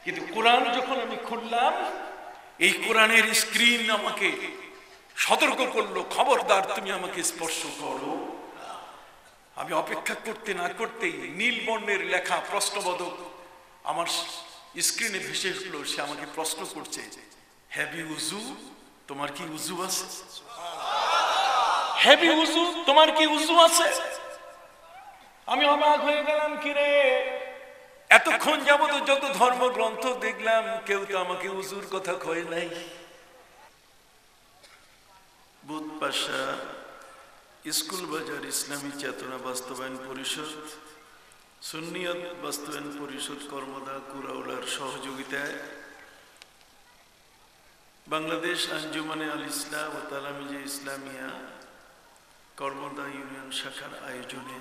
কিন্তু কোরআন যখন আমি খুললাম, এই কোরআনের স্ক্রিন আমাকে সতর্ক করলো, খবরদার তুমি আমাকে স্পর্শ করো। আমি অপেক্ষা করতে না করতেই নীল বর্ণের লেখা প্রশ্নবোধক আমার স্ক্রিনে ভেসে উঠলো। সে আমাকে প্রশ্ন করছে, হ্যাভি উজু, তোমার কি উজু আছে? হ্যাভি উজু, তোমার কি উজু আছে? আমি অবাক হয়ে গেলাম, কিরে এতক্ষণ যাবত যত ধর্মগ্রন্থ দেখলাম কেউ তো আমাকে উজুর কথা কয় নাই। বুধপাশা স্কুল বাজার ইসলামী চেতনা বাস্তবায়ন পরিষদ, সুন্নিয়ত বাস্তবায়ন পরিষদ কর্মদা কুরাউলার সহযোগিতায় বাংলাদেশ আঞ্জুমানে আল ইসলাম ও তালামিজে ইসলামিয়া কর্মদা ইউনিয়ন শাখার আয়োজনে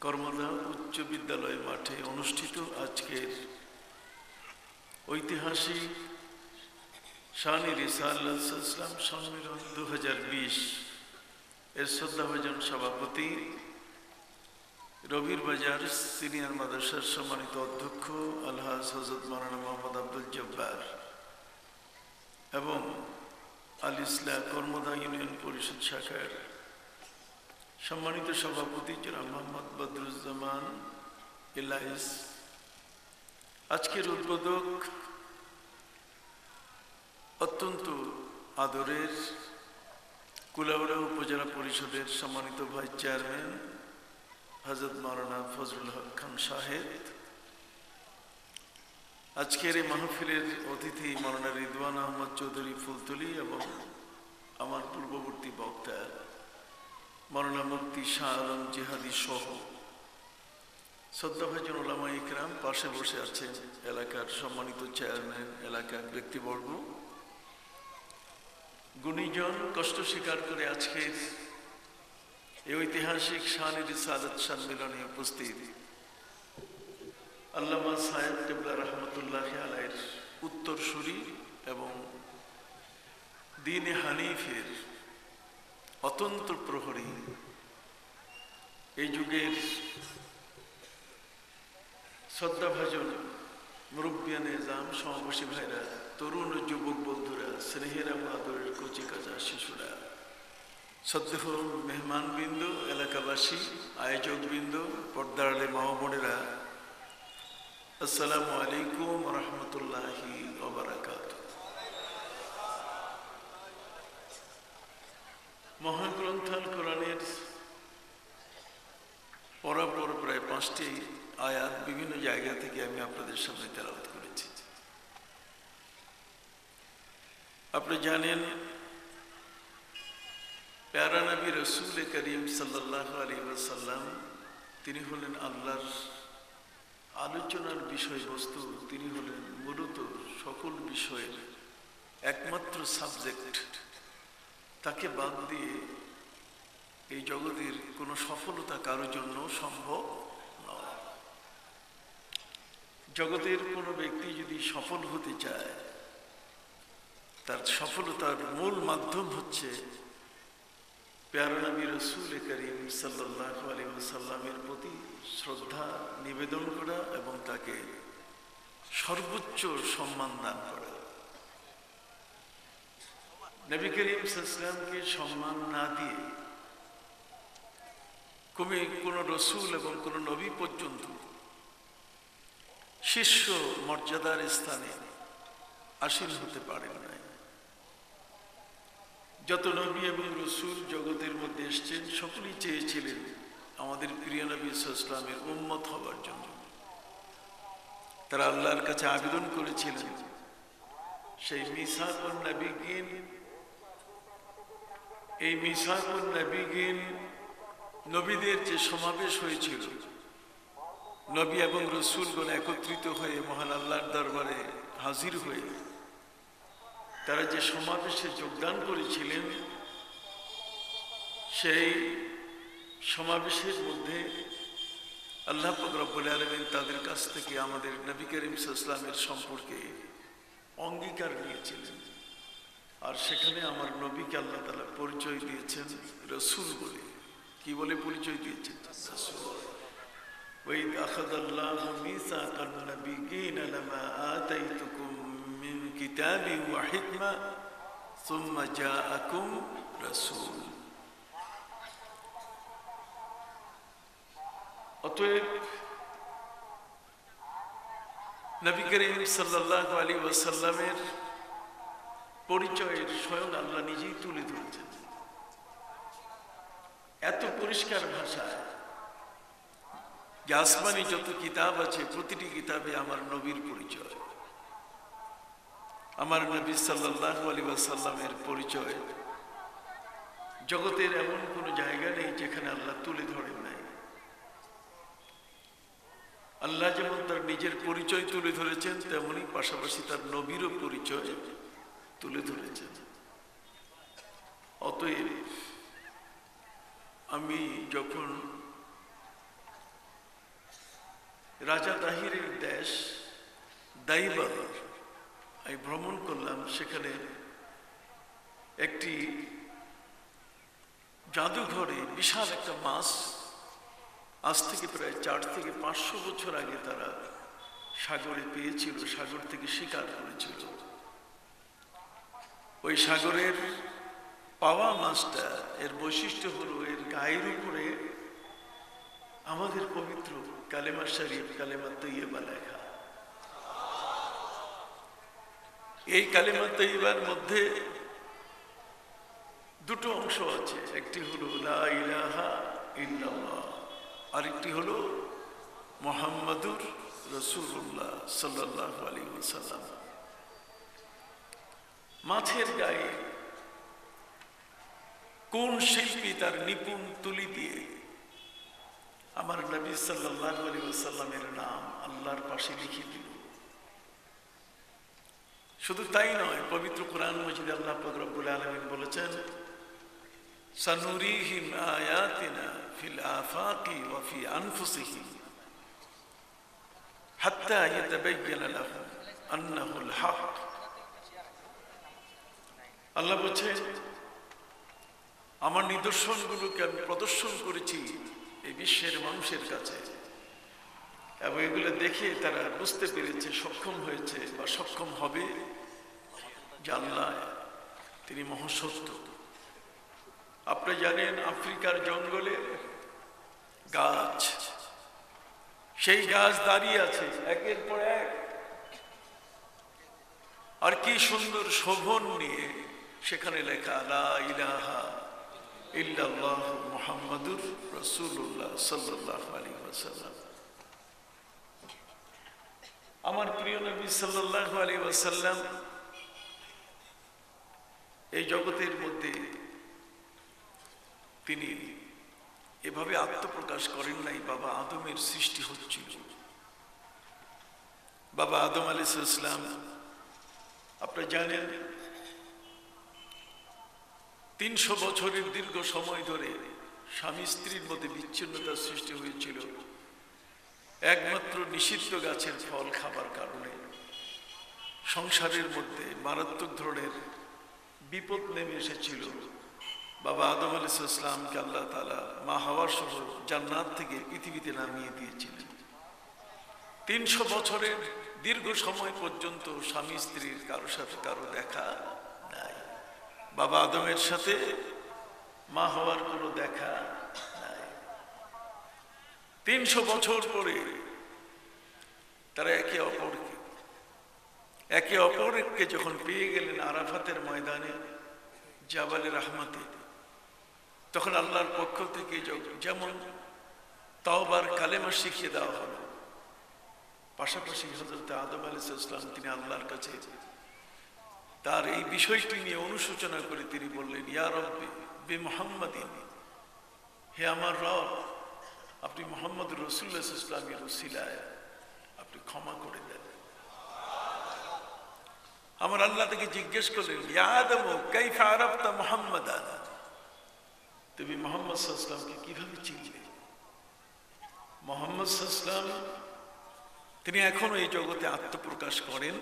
কর্মদা উচ্চ বিদ্যালয় মাঠে অনুষ্ঠিত আজকের ঐতিহাসিক শানি রিসালাত ইসলাম সম্মেলন 2020 এর শ্রদ্ধাভাজন সভাপতি, রবির বাজার সিনিয়র মাদ্রাসার সম্মানিত অধ্যক্ষ আলহাজ হযরত মাওলানা মোহাম্মদ আব্দুল জব্বার এবং আল ইসলাম কর্মদা ইউনিয়ন পরিষদ শাখার সম্মানিত সভাপতি জনাব মোহাম্মদ বদরুজ্জামান ইলাইস, আজকের উদ্বোধক অত্যন্ত আদরের কুলাউড়া উপজেলা পরিষদের সম্মানিত ভাইস চেয়ারম্যান হযরত মাওলানা ফজলুল হক খান সাহেব, আজকের এই মাহফিলের অতিথি মাওলানা রিদওয়ান আহমদ চৌধুরী ফুলতলি এবং আমার পূর্ববর্তী বক্তা মাওলানা মুফতি শাহ আলম জিহাদি সহ শ্রদ্ধাভাজন ওলামা ইকরাম, পাশে বসে আছেন এলাকার সম্মানিত চেয়ারম্যান, এলাকার ব্যক্তিবর্গ, গুণীজন, কষ্ট স্বীকার করে আজকের এই ঐতিহাসিক শানি রিসালাত সম্মেলনে উপস্থিত আল্লামা সাহেব কেবলা রহমতুল্লাহ আলাইহির উত্তরসূরি এবং দ্বীনে হানিফের অতন্ত্র প্রহরী, এই যুগের শ্রদ্ধাভাজন মুরব্বিয়ান এজাম, সমাবেশী ভাইরা, তরুণ ও যুবক বন্ধুরা, স্নেহের এবং আদরের কচি কাঁচা শিশুরা, শ্রদ্ধেয় মেহমানবৃন্দ, এলাকাবাসী, আয়োজকবৃন্দ, পর্দার আলে মা ও বোনেরা, আসসালামু আলাইকুম রহমতুল্লাহি ওয়া বারাকাতুহু। মহাগ্রন্থাল কোরআনের পরাপর প্রায় 5টি আয়াত বিভিন্ন জায়গা থেকে আমি আপনাদের সামনে তেলাওয়াত করেছি। আপনি জানেন প্যারা নবী রসুল করিম সাল্লাল্লাহু আলাইহি ওয়াসাল্লাম, তিনি হলেন আল্লাহর আলোচনার বিষয়বস্তু, তিনি হলেন মূলত সকল বিষয়ের একমাত্র সাবজেক্ট। তাকে বাদ দিয়ে এই জগতের কোনো সফলতা কারোর জন্য সম্ভব নয়। জগতের কোনো ব্যক্তি যদি সফল হতে চায়, তার সফলতার মূল মাধ্যম হচ্ছে প্যারা নবী রসুল করিম সাল্লাল্লাহু আলাইহি ওয়াসাল্লামের প্রতি শ্রদ্ধা নিবেদন করা এবং তাকে সর্বোচ্চ সম্মান দান করা। নবী করিম সাল্লাল্লাহু আলাইহি ওয়াসাল্লামকে সম্মান না দিয়ে কোন রসুল এবং কোন নবী পর্যন্ত শীর্ষ মর্যাদার স্থানে আসীন হতে পারেন নাই। যত নবী এবং রসুল জগতের মধ্যে এসেছেন, সকলেই চেয়েছিলেন আমাদের প্রিয় নবী সাল্লাল্লাহু আলাইহি ওয়াসাল্লামের উম্মত হওয়ার জন্য। তারা আল্লাহর কাছে আবেদন করেছিলেন, সেই মিসাকুন নবিয়্যিন, এই মিসাকুন নবিয়্যিন নবীদের যে সমাবেশ হয়েছিল, নবী এবং রসুলগণ একত্রিত হয়ে মহান আল্লাহর দরবারে হাজির হয়ে তারা যে সমাবেশে যোগদান করেছিলেন, সেই সমাবেশের মধ্যে আল্লাহ পাক রব্বুল আলামিন তাদের কাছ থেকে আমাদের নবী করিম সাল্লাল্লাহু আলাইহি ওয়াসাল্লামের সম্পর্কে অঙ্গীকার নিয়েছিলেন। আর সেখানে আমার নবীকে আল্লাহ তাআলা পরিচয় দিয়েছেন রসুল বলে। কি বলে পরিচয় দিয়েছেন? রসুল। وإذ أخذ الله ميثاق النبيين لما آتيتكم من كتاب وحكمة ثم جاءكم رسول। অতএব নবী করিম সাল্লাল্লাহু আলাইহি ওয়াসাল্লামের পরিচয়ের স্বয়ং আল্লাহ নিজেই তুলে ধরেছেন এত পরিষ্কার ভাষায় যে আসমানি যত কিতাব আছে প্রতিটি কিতাবে আমার নবীর পরিচয়, আমার নবী সাল্লাল্লাহু আলাইহি ওয়াসাল্লামের পরিচয় জগতের এমন কোনো জায়গা নেই যেখানে আল্লাহ তুলে ধরেন নাই। আল্লাহ যেমন তার নিজের পরিচয় তুলে ধরেছেন তেমনি পাশাপাশি তার নবীরও পরিচয় তুলে ধরেছেন। অতএব আমি যখন রাজা তাহিরের দেশ দাইবার আমি ভ্রমণ করলাম, সেখানে একটি জাদুঘরে বিশাল একটা মাছ আজ থেকে প্রায় 4 থেকে 500 বছর আগে তারা সাগরে পেয়েছিল, সাগর থেকে শিকার করেছিল। ওই সাগরের পাওয়া মাছটা এর বৈশিষ্ট্য হলো এর গায়ের উপরে আমাদের পবিত্র কালেমা শরীফ কালেমা তৈয়বা লেখা। এই কালেমা তৈয়বার মধ্যে দুটো অংশ আছে, একটি হলো লা ইলাহা ইল্লাল্লাহ, আরেকটি হলো মুহাম্মাদুর রাসূলুল্লাহ সাল্লাল্লাহু আলাইহি ওয়াসাল্লাম। মাছের গায়ে কোন শিল্পী তার নিপুণ তুলি দিয়ে আমার নবী সাল্লাল্লাহু আলাইহি ওয়াসাল্লামের নাম আল্লাহর পাশে লিখে দিল। শুধু তাই নয়, পবিত্র কোরআন মাজিদে আল্লাহ পাক রব্বুল আলামিন বলেছেন সানুরিহিম আয়াতিনা ফিল আফাকি ওয়া ফি আনফুসিহিম হাত্তা ইয়াতাবায়্যানা লাহুম আন্নাহুল হক। আল্লাহ বলছেন আমার নিদর্শনগুলোকে আমি প্রদর্শন করেছি এই বিশ্বের মানুষের কাছে, এবং এগুলো দেখে তারা বুঝতে পেরেছে, সক্ষম হয়েছে বা সক্ষম হবে যে আল্লাহ তিনি মহাসত্য। আপনি জানেন আফ্রিকার জঙ্গলে গাছ, সেই গাছ দাঁড়িয়ে আছে একের পর এক, আর কি সুন্দর শোভন নিয়ে সেখানে লেখা লা ইলাহা ইল্লাল্লাহ মুহাম্মাদুর রাসূলুল্লাহ সাল্লাল্লাহু আলাইহি ওয়াসাল্লাম। আমার প্রিয় নবী সাল্লাল্লাহু আলাইহি ওয়াসাল্লাম এই জগতের মধ্যে তিনি এভাবে আত্মপ্রকাশ করেন নাই। বাবা আদমের সৃষ্টি হচ্ছিল, বাবা আদম আলাইহিস সালাম আপনারা জানেন 300 বছরের দীর্ঘ সময় ধরে স্বামী স্ত্রীর মধ্যে বিচ্ছিন্নতার সৃষ্টি হয়েছিল একমাত্র নিষিদ্ধ গাছের ফল খাবার কারণে। সংসারের মধ্যে মারাত্মক ধরনের বিপদ নেমে এসেছিল। বাবা আদম আলাইহিস সালামকে আল্লাহ তাআলা মা হাওয়া সহ জান্নাত থেকে পৃথিবীতে নামিয়ে দিয়েছিলেন। 300 বছরের দীর্ঘ সময় পর্যন্ত স্বামী স্ত্রীর কারোর সাথে কারো দেখা নাই। বাবা আদমের সাথে মা হাওয়ার কোনো দেখা নাই। 300 বছর পরে তারা একে অপরকে যখন পেয়ে গেলেন আরাফাতের ময়দানে জাবালে রাহমাতে, তখন আল্লাহর পক্ষ থেকে যেমন তাওবার কালেমা শিখিয়ে দেওয়া হলো, পাশাপাশি হযরত আদম আলাইহিস সালাম তিনি আল্লাহর কাছে তার এই বিষয়টি নিয়ে অনুশোচনা করে তিনি বললেন ইয়া রব্বি বিমুহাম্মাদিন, হে আমার রব, আপনি মুহাম্মদ রাসূলুল্লাহ সাল্লাল্লাহু আলাইহি ওয়াসাল্লামের উসিলায় আপনি ক্ষমা করে দেন। আমার আল্লাহ থেকে জিজ্ঞেস করলেন ইয়া আদম কাইফা আরাফতা মুহাম্মাদান, তুমি মুহাম্মদ সাল্লাল্লাহু আলাইহি ওয়াসাল্লামকে কিভাবে চিনলে? মুহাম্মদ সাল্লাল্লাহু আলাইহি ওয়াসাল্লাম তিনি এখনো এই জগতে আত্মপ্রকাশ করেন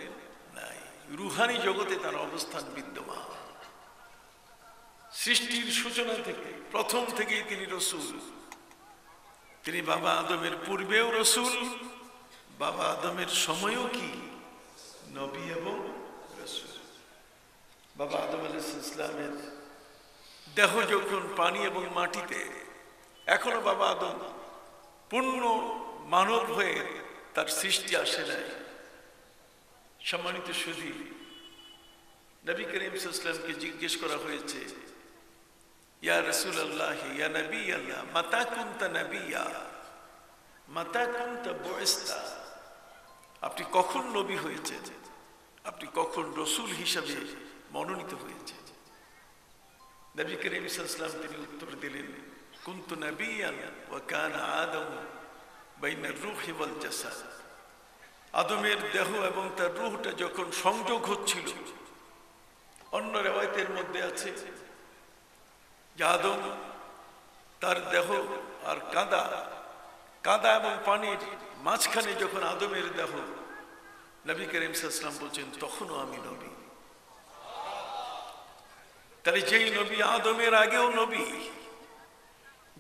নাই। রুহানি জগতে তার অবস্থান বিদ্যমান। সৃষ্টির সূচনা থেকে প্রথম থেকেই তিনি রাসূল, তিনি বাবা আদমের পূর্বেও রসুল, বাবা আদমের সময়ও কি নবী এবং রসুল। বাবা আদম আলাইহিস সালামের দেহ যখন পানি এবং মাটিতে, এখনো বাবা আদম পূর্ণ মানব হয়ে তার সৃষ্টি আসে নাই। সম্মানিত সুধী, নবী করিম সাল্লাল্লাহু আলাইহি ওয়াসাল্লামকে জিজ্ঞেস করা হয়েছে, ইয়া রাসূলুল্লাহ, ইয়া নবী আল্লাহ, মাতা কুনতা নবিয়্যা, মাতা কুনতা বুইসতা, আপনি কখন নবী হয়েছেন, আপনি কখন রসুল হিসাবে মনোনীত হয়েছেন? নবী করিম সাল্লাল্লাহু আলাইহি ওয়াসাল্লাম তিনি উত্তর দিলেন, কুনতু নবিয়্যান ওয়া কানা আদম বাইনার রূহি ওয়াল জাসাদ। আদমের দেহ এবং তার রূহটা যখন সংযোগ হচ্ছিল, অন্য রিওয়ায়াতের মধ্যে আছে যে আদম তার দেহ আর কাদা এবং পানির মাঝখানে যখন আদমের দেহ, নবী করিম সাল্লাল্লাহু আলাইহি ওয়াসাল্লাম বলছেন, তখনও আমি নবী। তাহলে যেই নবী আদমের আগেও নবী,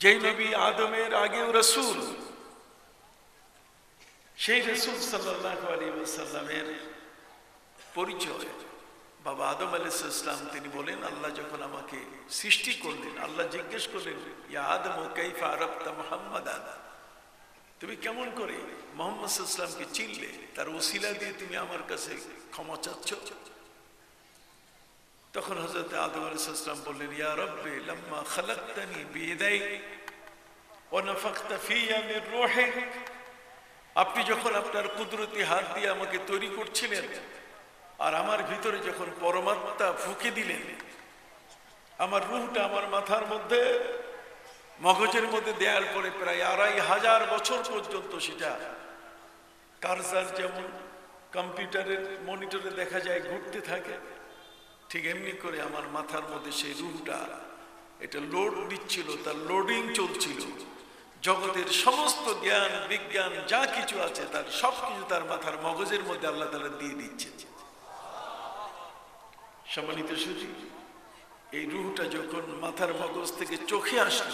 যেই নবী আদমের আগেও রসুল, সেই রসুল সাল্লাল্লাহু আলাইহি ওয়াসাল্লামের পরিচয় বাবা আদম আলাইহিস সালাম। তিনি বলেন, আল্লাহ যখন আমাকে সৃষ্টি করলেন, আল্লাহ জিজ্ঞেস করলেন, ইয়া আদম কাইফা আরাফতা মুহাম্মাদান, তুমি কেমন করে মুহাম্মদ সাল্লাল্লাহু আলাইহি ওয়াসাল্লামকে চিনলে, তার ওসিলা দিয়ে তুমি আমার কাছে ক্ষমা চাচ্ছ? তখন হযরত আদম আলাইহিস সালাম বললেন, ইয়া রব্বি লাম্মা খালাকতানি বিয়াদাইক ওয়া নাফাখতা ফিয়া মির রূহিক, আপনি যখন আপনার কুদরতি হাত দিয়ে আমাকে তৈরি করছিলেন আর আমার ভিতরে যখন পরমাত্মা ফুঁকে দিলেন, আমার রূহটা আমার মাথার মধ্যে মগজের মধ্যে দেওয়ার পরে প্রায় 2500 বছর পর্যন্ত সেটা কার্সার যেমন কম্পিউটারের মনিটরে দেখা যায় ঘুরতে থাকে, ঠিক এমনি করে আমার মাথার মধ্যে সেই রূহটা এটা লোড দিচ্ছিল, তার লোডিং চলছিল। জগতের সমস্ত জ্ঞান বিজ্ঞান যা কিছু আছে তার সবকিছু তার মাথার মগজের মধ্যে আল্লাহ তাআলা দিয়ে দিচ্ছে। সম্মানিত সুধী, এই রূহটা যখন মাথার মগজ থেকে চোখে আসে,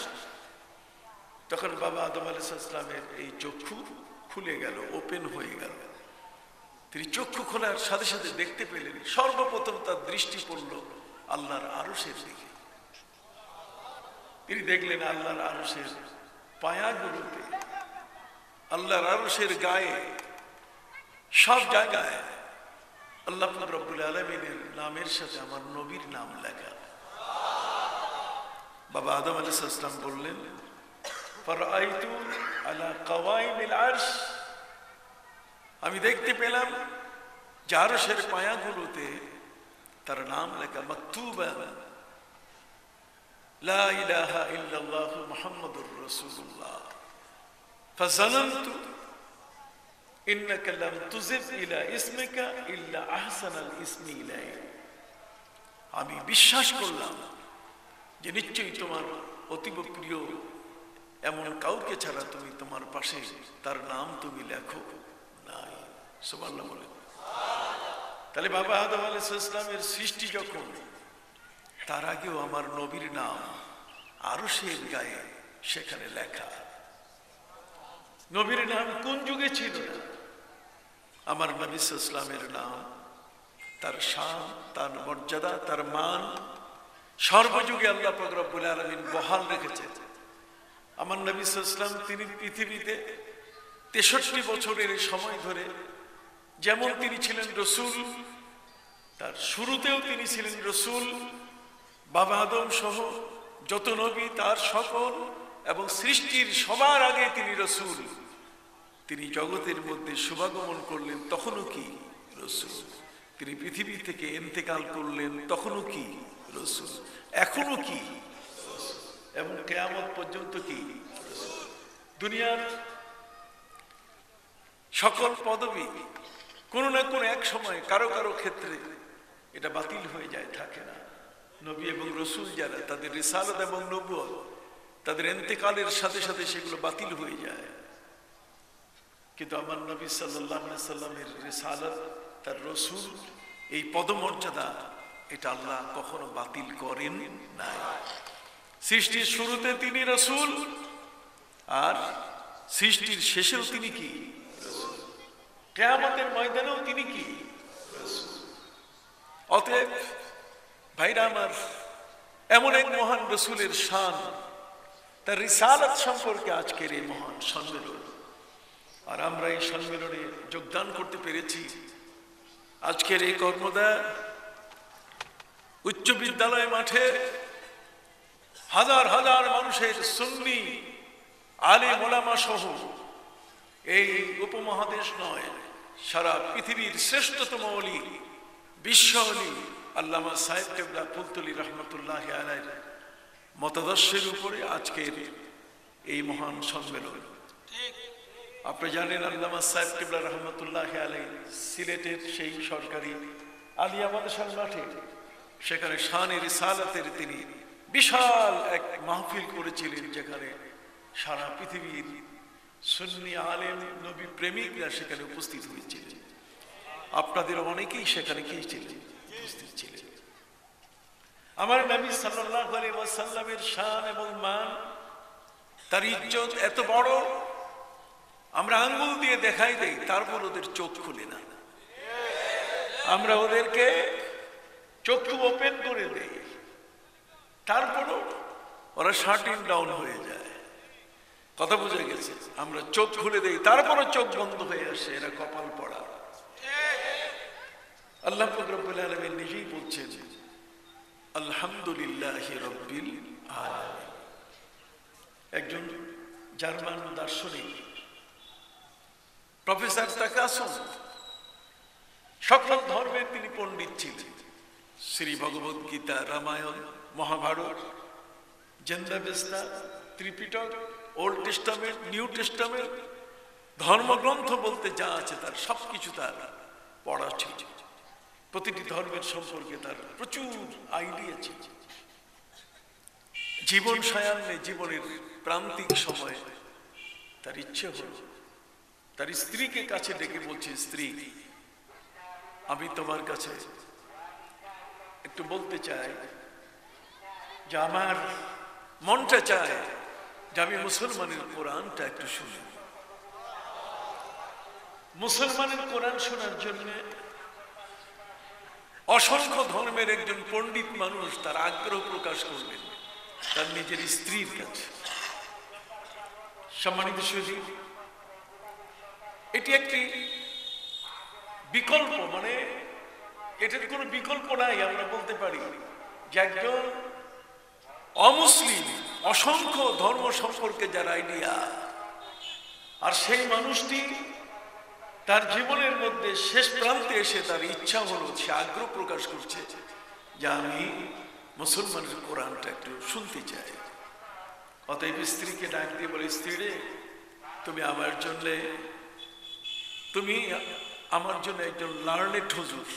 তখন বাবা আদম আলাইহিস সালামের এই চক্ষু খুলে গেল, ওপেন হয়ে গেল। তিনি চক্ষু খোলার সাথে সাথে দেখতে পেলেন, সর্বপ্রথম তার দৃষ্টি পড়ল আল্লাহর আরশের দিকে। তিনি দেখলেন আল্লাহর আরশের পায়াগুলোতে, আল্লাহর আরশের গায়ে, সব জায়গায় আল্লাহ রাব্বুল আলামিনের নামের সাথে আমার নবীর নাম লেখা। বাবা আদম আলাইহিস সালাম বললেন, ফারাআইতু আলা কাওয়াইমিল আরশ, আমি দেখতে পেলাম যে আরশের পায়াগুলোতে তার নাম লেখা, মাকতুবা লা ইলাহা ইল্লাল্লাহ মুহাম্মাদুর রাসূলুল্লাহ, ফাযানানতু ইন্নাকা লাম তুযিব ইলা ইসমিকা ইল্লা আহসানাল ইসমি ইলাই, আমি বিশ্বাস করলাম যে নিশ্চয়ই তোমার অতীব প্রিয় এমন কাউকে ছাড়া তুমি তোমার পাশে তার নাম তুমি লেখো নাই। সুবহানাল্লাহ বলেন। তাহলে বাবা আদম আলাইহিস সালামের সৃষ্টি যখন, তার আগেও আমার নবীর নাম আরশের গায়ে সেখানে লেখা। নবীর নাম কোন যুগে ছিল না? আমার নবী সাল্লাল্লাহু আলাইহি ওয়াসাল্লামের নাম, তার শান, তার মর্যাদা, তার মান সর্বযুগে আল্লাহ পাক রব্বুল আলামিন বহাল রেখেছেন। আমার নবী সাল্লাল্লাহু আলাইহি ওয়াসাল্লাম তিনি পৃথিবীতে 63 বছরের সময় ধরে যেমন তিনি ছিলেন রসুল, তার শুরুতেও তিনি ছিলেন রসুল। বাবা আদম সহ যত নবী তার সকল এবং সৃষ্টির সবার আগে তিনি রসুল। তিনি জগতের মধ্যে শুভাগমন করলেন, তখনও কি রসুল। তিনি পৃথিবী থেকে ইন্তেকাল করলেন, তখনও কি রসুল, এখনো কি, এবং কিয়ামত পর্যন্ত কি। দুনিয়ার সকল পদবী কোনো না কোনো এক সময় কারো কারো ক্ষেত্রে এটা বাতিল হয়ে যায়, থাকে না। নবী এবং রসুল যারা, তাদের রিসালাত এবং নবুয়ত তাদের ইন্তেকালের সাথে সাথে সেগুলো বাতিল হয়ে যায়। কিন্তু আমার নবী সাল্লাল্লাহু আলাইহি সাল্লামের রিসালাত, তার রসুল, এই পদমর্যাদা এটা আল্লাহ কখনো বাতিল করেন নাই। সৃষ্টির শুরুতে তিনি রসুল, আর সৃষ্টির শেষেও তিনি কি রাসূল, কিয়ামতের ময়দানেও তিনি কি রাসূল। অতএব ভাইরা আমার, এমন এক মহান রাসূলের শান, তার রিসালাত সম্পর্কে আজকের এই মহান সম্মেলন। আর আমরা এই সম্মেলনে যোগদান করতে পেরেছি। আজকের এই কর্মদার উচ্চ বিদ্যালয় মাঠে হাজার হাজার মানুষের সুন্নি আলেম ওলামা সহ এই উপমহাদেশ নয়, সারা পৃথিবীর শ্রেষ্ঠতম ওলি, বিশ্ব ওলি আল্লামা সাহেব কেবলা ফুলতলি রহমতুল্লাহি আলাইহি মতাদর্শের উপরে আজকের এই মহান সম্মেলন। আপনি জানেন আল্লামা সাহেব কেবলা রহমতুল্লাহি আলাইহি সিলেটের সেই সরকারি আলিয়া মাদ্রাসার মাঠে, সেখানে শানে রিসালাতের তিনি বিশাল এক মাহফিল করেছিলেন, যেখানে সারা পৃথিবীর সুন্নি আলেম নবী প্রেমিকরা সেখানে উপস্থিত হয়েছিলেন। আপনাদের অনেকেই সেখানে গিয়েছিলেন, উপস্থিত ছিলেন। আমার নবী সাল্লাল্লাহু আলাইহি ওয়াসাল্লামের শান এবং মান, তার ইজ্জত এত বড়, আমরা আঙ্গুল দিয়ে দেখাই দেই, তারপর ওদের চোখ খুলে না। আমরা ওদেরকে চক্ষু ওপেন করে দেই, তারপরও ওরা শাটিং ডাউন হয়ে যায়। কথা বুঝে গেছে? আমরা চোখ খুলে দেই, তারপরও চোখ বন্ধ হয়ে আসে, এরা কপাল পড়া। আল্লাহ পাক রব্বুল আলামিন নিজেই বলছেন, আলহামদুলিল্লাহি রাব্বিল আলামিন। একজন জার্মান দার্শনিক প্রফেসর তাকাসুম, সকল ধর্মের তিনি পণ্ডিত ছিলেন। Shri Bhagavad Gita, Ramayana, Mahabharata, Zend Avesta, Tripitaka, Old Testament, New Testament, ধর্মগ্রন্থ বলতে যা আছে তার সবকিছু তার পড়া ছিল। প্রতিটি ধর্মের সম্পর্কে তার প্রচুর আইডিয়া ছিল। জীবন সায়ান্নে, জীবনের প্রান্তিক সময়ে তার ইচ্ছে হল তার স্ত্রীকে কাছে ডেকে বলছে, স্ত্রী, আমি তোমার কাছে একটু বলতে চাই যে আমার মনটা চায় যে আমি মুসলমানের কোরআনটা একটু শুনি। মুসলমানের কোরআন শোনার জন্য অসংখ্য ধর্মের একজন পণ্ডিত মানুষ তার আগ্রহ প্রকাশ করলেন তার নিজের স্ত্রীর কাছে। সম্মানিত সুধী, এটি একটি বিকল্প, মানে এটার কোনো বিকল্প নাই। আমরা বলতে পারি যে একজন অমুসলিম, অসংখ্য ধর্ম সম্পর্কে যার আইডিয়া, আর সেই মানুষটি তার জীবনের মধ্যে শেষ প্রান্তে এসে তার ইচ্ছা হলো, সে আগ্রহ প্রকাশ করছে যে আমি মুসলমানের কোরআনটা একটু শুনতে চাই। অতএব স্ত্রীকে ডাক দিয়ে বলে, স্ত্রী রে, তুমি আমার জন্য একজন লার্নেড হুজুর,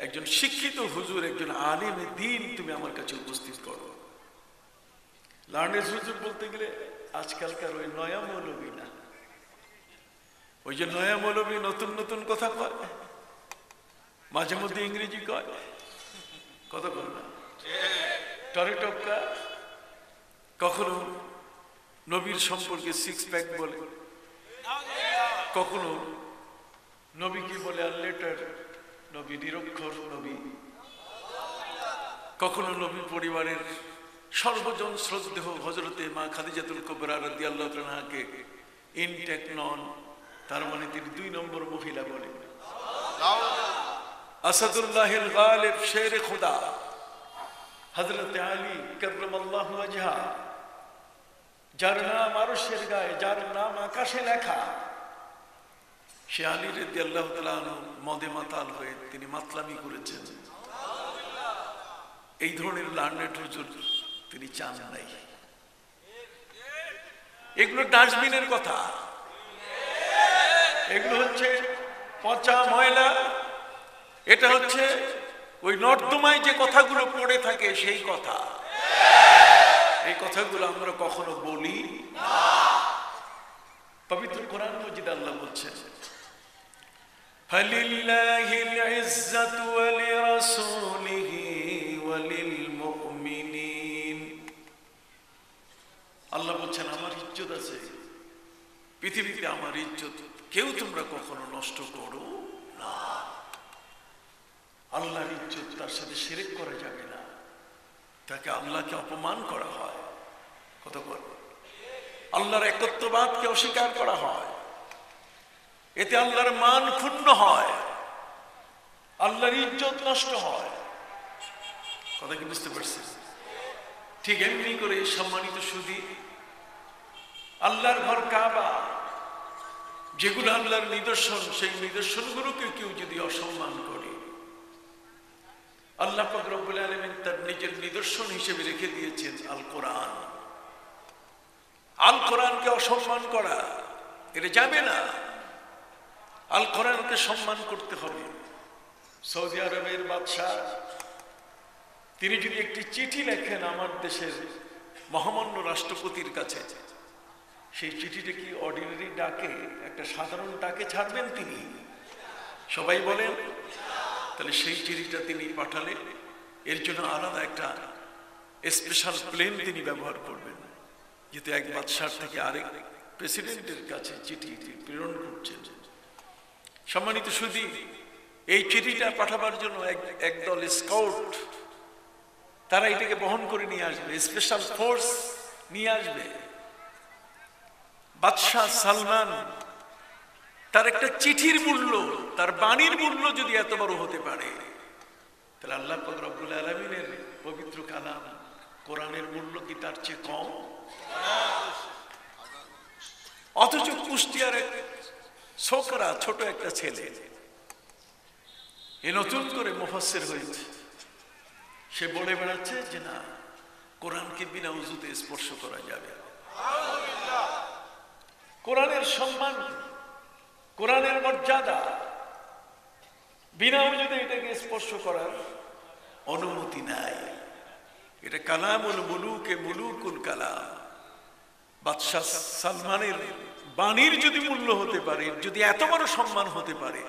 একজন শিক্ষিত হুজুর, একজন আলিমে দ্বীন তুমি আমার কাছে উপস্থিত করো। লার্নেড হুজুর বলতে গেলে আজকালকার ওই নয়া মৌলবী না, ওই যে নয়া মৌলবী নতুন নতুন কথা কয়, মাঝে মধ্যে ইংরেজি কয়, কথা বল না, টরে টপকা, কখনো নবীর সম্পর্কে সিক্স প্যাক বলে, কখনো নবীকে বলে আনলেটার, নবী নিরক্ষর নবী, কখনো নবী পরিবারের সর্বজন শ্রদ্ধেয় হযরতে মা খাদিজাতুল কুবরা রাদিয়াল্লাহু তাআলাকে ইনটেক নন, তার মানে তিনি 2 নম্বর মহিলা বলে। আসাদুল্লাহিল গালিব, শের খুদা হযরতে আলী কাররামাল্লাহু ওয়াজহা, যার নাম আরশের গায়ে, যার নাম আকাশে লেখা, সে আলী রাদিয়াল্লাহু তাআলা মদে মাতাল হয়ে তিনি মাতলামি করেছেন। এই ধরনের লার্নেড হুজুর তিনি চান নাই। এগুলো ডাস্টবিনের কথা, এগুলো হচ্ছে পচা ময়লা, এটা হচ্ছে ওই নর্দমায় যে কথাগুলো পড়ে থাকে সেই কথা। এই কথাগুলো আমরা কখনো বলি না। পবিত্র কোরআন মজিদ আল্লাহ বলছেন, ফালিল্লাহিল ইজ্জাতু ওয়া লিরাসূলিহি ওয়া লিল মুমিনিন। আল্লাহ বলছেন আমার ইজ্জত আছে পৃথিবীতে আমার ইজ্জত কেউ তোমরা কখনো নষ্ট করো না। আল্লাহর ইজ্জত, তার সাথে শিরক করা যাবে না, তাকে আল্লাহকে অপমান করা হয়, কত বড় আল্লাহর একত্ববাদকে অস্বীকার করা হয়, এতে আল্লাহর মান ক্ষুণ্ণ হয়, আল্লাহর ইজ্জত নষ্ট হয়। কথা কি বুঝতে পারছেন? ঠিক এমনি করে সম্মানিত সুধী, আল্লাহর ঘর কাবা, যেগুলো আল্লাহর নিদর্শন, সেই নিদর্শনগুলোকে কেউ যদি অসম্মান করে, আল্লাহ পাক রব্বুল আলামিন তার নিজের নিদর্শন হিসেবে রেখে দিয়েছেন আল কোরআন। আল কোরআনকে অসম্মান করা এটা যাবে না, আল কোরআনকে সম্মান করতে হবে। সৌদি আরবের বাদশাহ তিনি যদি একটি চিঠি লেখেন আমার দেশের মহামান্য রাষ্ট্রপতির কাছে, সেই চিঠিটা কি অর্ডিনারি ডাকে, একটা সাধারণ ডাকে ছাড়বেন তিনি? সবাই বলেন। তাহলে সেই চিঠিটা তিনি পাঠালে এর জন্য আলাদা একটা স্পেশাল প্লেন তিনি ব্যবহার করবেন, যেহেতু এক বাদশাহ থেকে আরেক প্রেসিডেন্টের কাছে চিঠি প্রেরণ করছেন। সম্মানিত সুধী, এই চিঠিটা পাঠাবার জন্য একদল স্কাউট তারা এটাকে বহন করে নিয়ে আসবে, স্পেশাল ফোর্স নিয়ে আসবে। বাদশাহ সালমান, তার একটা চিঠির মূল্য, তার বাণীর মূল্য যদি এত বড় হতে পারে, তাহলে আল্লাহ পাক রব্বুল আলামিনের পবিত্র কালাম কোরআনের মূল্য কি তার চেয়ে কম? অথচ কুষ্টিয়ার এক ছোকরা, ছোট একটা ছেলে, এ নতুন করে মুফাসসির হয়েছে, সে বলে বেড়াচ্ছে যে না, কোরআনকে বিনা উযুতে স্পর্শ করা যাবে। কোরআনের সম্মান, কোরআনের মর্যাদা, বিনা উযুতে এটাকে স্পর্শ করার অনুমতি নাই। এটা কালামুল মুলুকে মুলুকুল কালাম। বাদশাহ সালমানের বাণীর যদি মূল্য হতে পারে, যদি এত বড় সম্মান হতে পারে,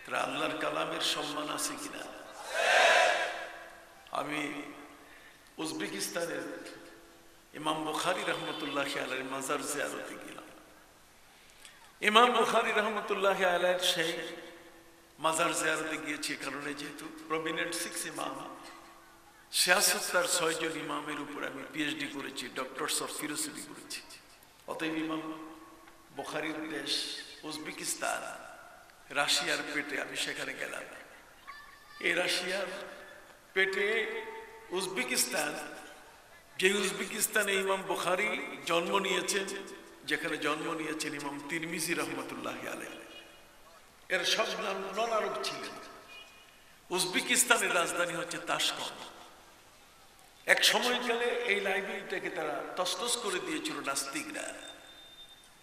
তাহলে আল্লাহর কালামের সম্মান আছে কিনা? আমি উজবেকিস্তানের ইমাম বুখারী রহমতুল্লাহ আলাইহির মাজার জিয়ারতে গেলাম। ইমাম বুখারী রহমতুল্লাহ আলাইহির সেই মাজার জিয়ারতে গিয়েছি কারণে যেহেতু প্রমিনেন্ট 6 ইমাম, 76 6 জন ইমামের উপর আমি পিএইচডি করেছি, ডক্টরস অফ ফিলোসফি করেছি। অতএব ইমাম বুখারীর দেশ উজবেকিস্তান, রাশিয়ার পেটে আমি সেখানে গেলাম। এই রাশিয়ার পেটে উজবেকিস্তান, যে উজবেকিস্তানে ইমাম বুখারী জন্ম নিয়েছেন, যেখানে জন্ম নিয়েছেন ইমাম তিরমিজি রহমতুল্লাহ আলাইহি, এর সব নন আরব ছিলেন। উজবেকিস্তানের রাজধানী হচ্ছে তাশকন্ত। এক সময়কালে এই লাইব্রেরিটাকে তারা তছনছ করে দিয়েছিল নাস্তিকরা।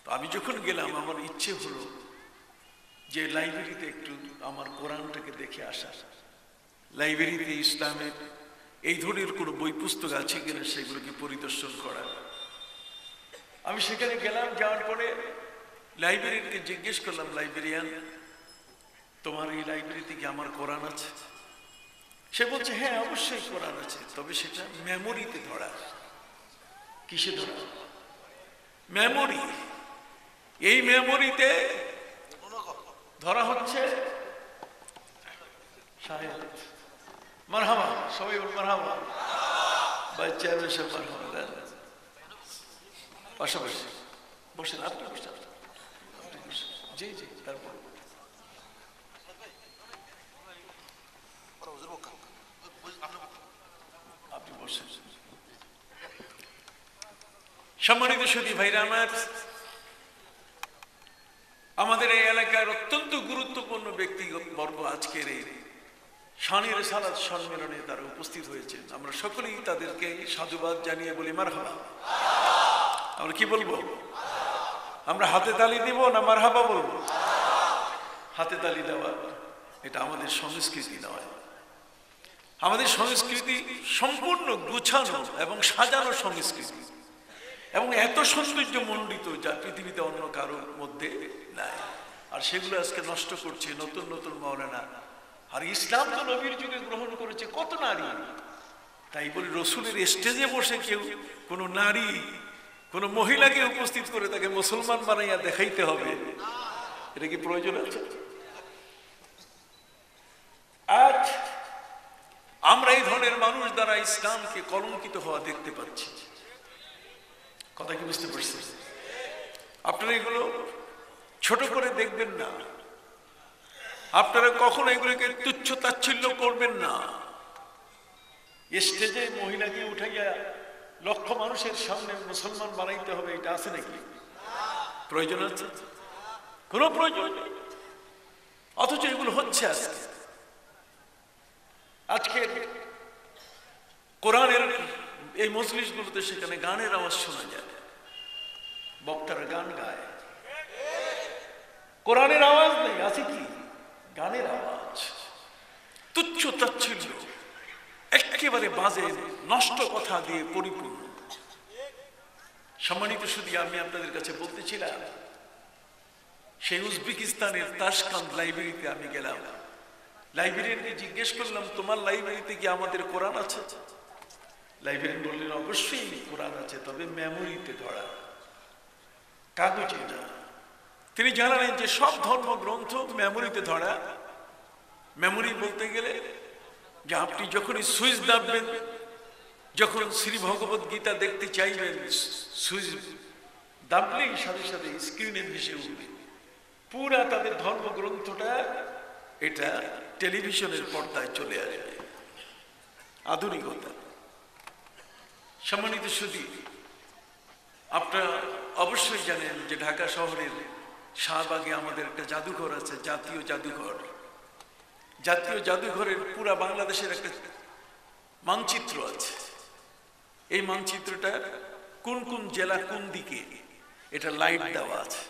তো আমি যখন গেলাম, আমার ইচ্ছে হলো যে লাইব্রেরিতে একটু আমার কোরআনটাকে দেখে আসা, লাইব্রেরিতে ইসলামের এই ধরনের কোনো বই পুস্তক আছে কিনা সেগুলোকে পরিদর্শন করা। আমি সেখানে গেলাম, যাওয়ার পরে লাইব্রেরিতে জিজ্ঞেস করলাম, লাইব্রেরিয়ান, তোমার এই লাইব্রেরিতে কি আমার কোরআন আছে? সে বলছে হ্যাঁ অবশ্যই কোরআন আছে, তবে সেটা মেমোরিতে ধরা। কিসে ধরা? মেমোরি। এই মেমোরিতে ধরা হচ্ছে শাহেদ। মারহাবা, সবাই বল মারহাবা। বাচ্চার সব মারহাবা। পাশাপাশি বসেন, আপনি বসেন। জি জি, তারপর আপনি বসেন। সম্মানিত সুধী ভাইরা আমার, আমাদের এই এলাকার অত্যন্ত গুরুত্বপূর্ণ ব্যক্তিবর্গ আজকের এই শানের সালাত সম্মেলনে তারা উপস্থিত হয়েছেন। আমরা সকলেই তাদেরকে সাধুবাদ জানিয়ে বলি মারহাবা। আমরা কি বলবো? আমরা হাতে তালি দিব না মারহাবা বলবো? হাতে তালি দেওয়া এটা আমাদের সংস্কৃতি নয়। আমাদের সংস্কৃতি সম্পূর্ণ গুছানো এবং সাজানো সংস্কৃতি, এবং এত সৌন্দর্য মণ্ডিত যা পৃথিবীতে অন্য কারোর মধ্যে নাই। আর সেগুলো আজকে নষ্ট করছে নতুন নতুন মাওলানা। আর ইসলাম তো নবীর যুগে গ্রহণ করেছে কত নারী। তাই বলি রসুলের স্টেজে বসে কেউ কোনো নারী কোন মহিলাকে উপস্থিত করে তাকে মুসলমান বানাইয়া দেখাইতে হবে, এটা কি প্রয়োজন আছে? আজ আমরা এই ধরনের মানুষ দ্বারা ইসলামকে কলঙ্কিত হওয়া দেখতে পাচ্ছি। কথা কি বুঝতে পারছেন? আপনারা এগুলো ছোট করে দেখবেন না, আপনারা কখনো এগুলোকে তুচ্ছ তাচ্ছিল্য করবেন না। স্টেজে মহিলাকে উঠাইয়া লক্ষ মানুষের সামনে মুসলমান বানাইতে হবে, এটা আছে নাকি? প্রয়োজন আছে? কোনো প্রয়োজন নেই। অথচ এগুলো হচ্ছে আজকে কোরআনের এই মজলিসগুলোতে, সেখানে গানের আওয়াজ শোনা যায়, বক্তারা গান গায়, কোরআনের আওয়াজ নেই, আছে কি? গানের আওয়াজ। তুচ্ছ তাচ্ছিল্য, একেবারে বাজে নষ্ট কথা দিয়ে পরিপূর্ণ। সম্মানিত শুধু আমি আপনাদের কাছে বলতেছিলাম, সেই উজবেকিস্তানের তাশকান্দ লাইব্রেরিতে আমি গেলাম। লাইব্রেরিয়ানকে জিজ্ঞেস করলাম, তোমার লাইব্রেরিতে কি আমাদের কোরআন আছে? লাইব্রেরিয়ান বললেন, অবশ্যই কোরআন আছে, তবে মেমোরিতে ধরা, কাগজে না। তিনি জানালেন যে সব ধর্মগ্রন্থ মেমোরিতে ধরা। মেমোরি বলতে গেলে যে আপনি যখনই সুইচ দাববেন, যখন শ্রী ভগবত গীতা দেখতে চাইবেন, সুইচ দাবলেই সাথে সাথে স্ক্রিনে ভেসে উঠবে পুরা তাদের ধর্মগ্রন্থটা, এটা টেলিভিশনের পর্দায় চলে আসবে। আধুনিকতা। সম্মানিত সুধী, আপনারা অবশ্যই জানেন যে ঢাকা শহরের শাহবাগে আমাদের একটা জাদুঘর আছে, জাতীয় জাদুঘর। জাতীয় জাদুঘরের পুরা বাংলাদেশের একটা মানচিত্র আছে। এই মানচিত্রটা কোন কোন জেলা কোন দিকে, এটা লাইট দেওয়া আছে,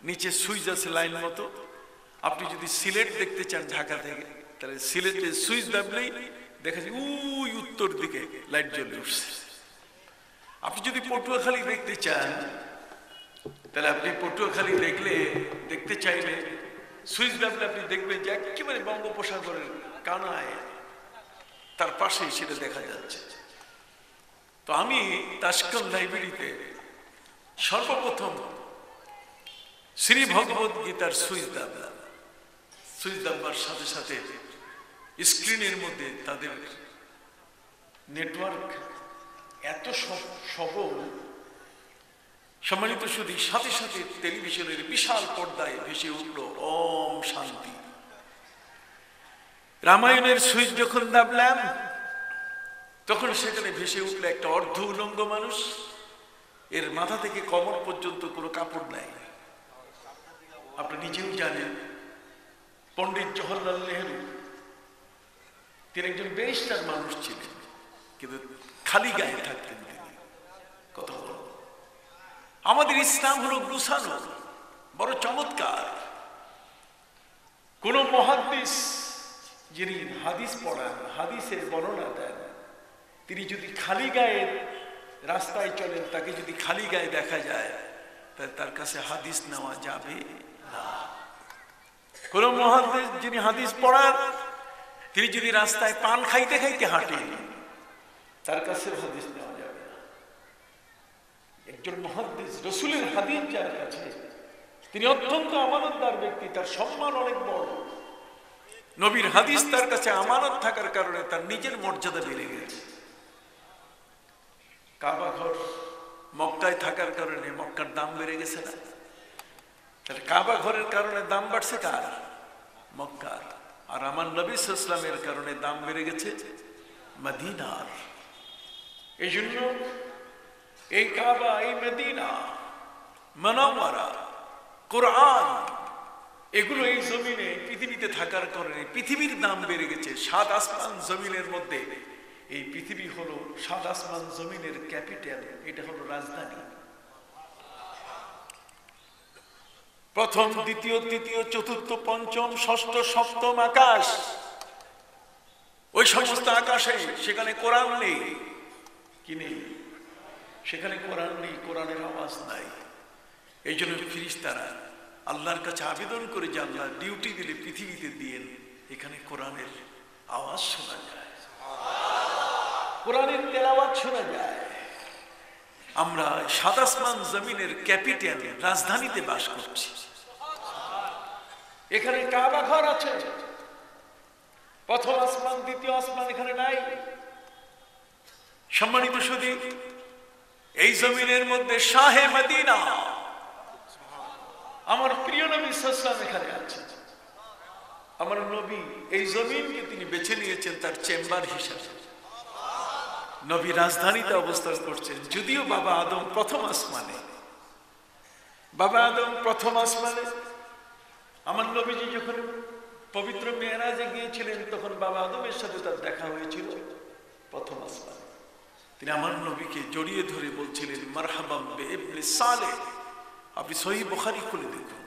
নিচে সুইচ আছে লাইন মতো। আপনি যদি সিলেট দেখতে চান ঢাকা থেকে, তাহলে সিলেটে সুইচ দাবলেই দেখা যায় ওই উত্তর দিকে লাইট জ্বলে উঠছে। আপনি যদি পটুয়াখালী দেখতে চান, তাহলে আপনি পটুয়াখালী দেখতে চাইলে সুইচ দাবলে আপনি দেখবেন যে একেবারে বঙ্গোপসাগরের কানায় তার পাশেই সেটা দেখা যাচ্ছে। তো আমি তাশকান্দ লাইব্রেরিতে সর্বপ্রথম শ্রী ভগবত গীতার সুইচ দাবলাম। সুইচ দাববার সাথে সাথে স্ক্রিনের মধ্যে তাদের নেটওয়ার্ক এত সবল, সম্মানিত শুধু সাথে সাথে টেলিভিশনের বিশাল পর্দায় ভেসে উঠল ওম শান্তি। রামায়ণের সুইচ যখন দাবলাম, তখন সেখানে ভেসে উঠল একটা অর্ধ উলঙ্গ মানুষ, এর মাথা থেকে কোমর পর্যন্ত কোনো কাপড় নাই। আপনি নিজেও জানেন, পণ্ডিত জওহরলাল নেহেরু, তিনি একজন বেশটার মানুষ ছিলেন, কিন্তু খালি গায়ে থাকতেন তিনি। কত বড়! আমাদের ইসলাম হলো গুছানো, বড় চমৎকার। কোন মুহাদ্দিস যিনি হাদিস পড়ান, হাদিসের বর্ণনা দেন, তিনি যদি খালি গায়ে রাস্তায় চলেন, তাকে যদি খালি গায়ে দেখা যায়, তাহলে তার কাছে হাদিস নেওয়া যাবে না। কোন মুহাদ্দিস যিনি হাদিস পড়ান, তিনি যদি রাস্তায় পান খাইতে খাইতে হাঁটেন, তার কাছে হাদিস নেওয়া যাবে না। একজন মুহাদ্দিস, রাসূলের হাদিস যার কাছে, তিনি অত্যন্ত আমানতদার ব্যক্তি, তার সম্মান অনেক বড়। নবীর হাদিস তার কাছে আমানত থাকার কারণে তার নিজের মর্যাদা বেড়ে গেছে। কাবা ঘর মক্কায় থাকার কারণে মক্কার দাম বেড়ে গেছে না? তাহলে কাবা ঘরের কারণে দাম বাড়ছে কার? মক্কার। আর আমার নবী সাল্লাল্লাহু আলাইহি ওয়াসাল্লামের কারণে দাম বেড়ে গেছে মদিনার। এই জন্য এই কাবা, এই মদিনা মুনাওয়ারা, কোরআন, এগুলো এই জমিনে পৃথিবীতে থাকার কারণে পৃথিবীর দাম বেড়ে গেছে। ৭ আসমান জমিনের মধ্যে এই পৃথিবী হলো ৭ আসমান জমিনের ক্যাপিটাল, এটা হলো রাজধানী। প্রথম, দ্বিতীয়, তৃতীয়, চতুর্থ, পঞ্চম, ষষ্ঠ, সপ্তম আকাশ, ওই সমস্ত আকাশে সেখানে কোরআন নেই। কি নেই? সেখানে কোরআন নেই, কোরআনের আওয়াজ নাই। এই জন্য ফেরেশতারা আল্লাহর কাছে আবেদন করে যে আল্লাহ ডিউটি দিলে পৃথিবীতে দিয়েন, এখানে কোরআনের আওয়াজ শোনা যায়, কোরআনের তেলাওয়াত শোনা যায়। আমরা সাত আসমান জমিনের ক্যাপিটাল রাজধানীতে বাস করছি। এখানে কাবা ঘর আছে, প্রথম আসমান দ্বিতীয় আসমান এখানে নাই। সম্মানিত সুধী, এই জমিনের মধ্যে শাহে মদিনা আমার প্রিয় নবী সাল্লাল্লাহু আলাইহি ওয়াসাল্লাম এখানে আছে। আমার নবী এই জমিনকে তিনি বেছে নিয়েছেন তার চেম্বার হিসাবে। নবী রাজধানীতে অবস্থান করছেন, যদিও বাবা আদম প্রথম আসমানে। বাবা আদম প্রথম আসমানে। আমার নবীজি যখন পবিত্র মেরাজে গিয়েছিলেন তখন বাবা আদমের সাথে তার দেখা হয়েছিল প্রথম আসমানে। তিনি আমার নবীকে জড়িয়ে ধরে বলছিলেন, মারহাবাম বিইবনে সালেহ। আপনি সহিহ বুখারী খুলে দেখুন।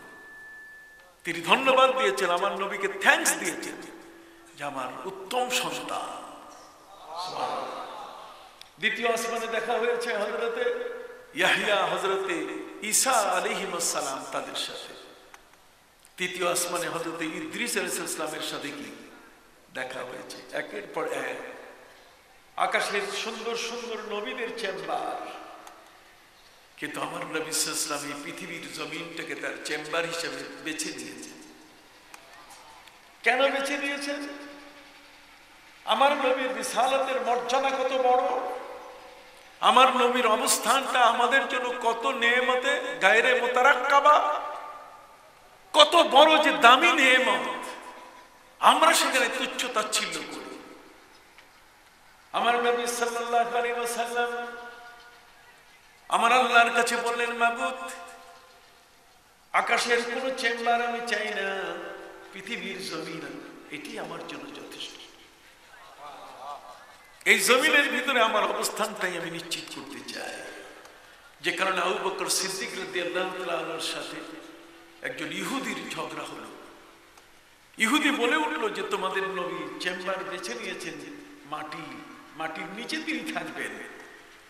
তিনি ধন্যবাদ দিয়েছেন, আমার নবীকে থ্যাঙ্কস দিয়েছেন যে আমার উত্তম সন্তান। দ্বিতীয় আসমানে দেখা হয়েছে হযরতে ইয়াহইয়া, হযরতে ঈসা আলাইহিস সালাম তাদের সাথে। তৃতীয় আসমানে হযরতে ইদ্রিস আলাইহিস সালামের সাথে কি দেখা হয়েছে। একের পর এক আকাশের সুন্দর সুন্দর নবীদের চেম্বার। কিন্তু আমার নবী সাল্লাল্লাহু আলাইহি ওয়াসাল্লাম এই পৃথিবীর জমিনটাকে তার চেম্বার হিসেবে বেছে নিয়েছেন। কেন বেছে নিয়েছেন? আমার নবীর রিসালাতের মর্যাদা কত বড়, আমার নবীর অবস্থানটা আমাদের জন্য কত নেয়ামতে গায়রে মুতারাক্কাবা, কত বড় যে দামি নেয়ামত, আমরা সেখানে তুচ্ছ তাচ্ছিল্য করি। আমার নবী সাল্লাল্লাহু আলাইহি ওয়াসাল্লাম আমার আল্লাহর কাছে বললেন, মাবুদ, আকাশের কোনো চেম্বার আমি চাই না, পৃথিবীর জমিন এটি আমার জন্য যথেষ্ট। এই জমিনের ভিতরে আমার অবস্থানটাই আমি নিশ্চিত করতে চাই। যে কারণে আবু বকর সিদ্দিক রাদিয়াল্লাহু তাআলা আনহুর সাথে একজন ইহুদির ঝগড়া হলো। ইহুদি বলে উঠলো যে তোমাদের নবী চেম্বার বেছে নিয়েছেন মাটি, মাটির নিচে তিনি থাকবেন,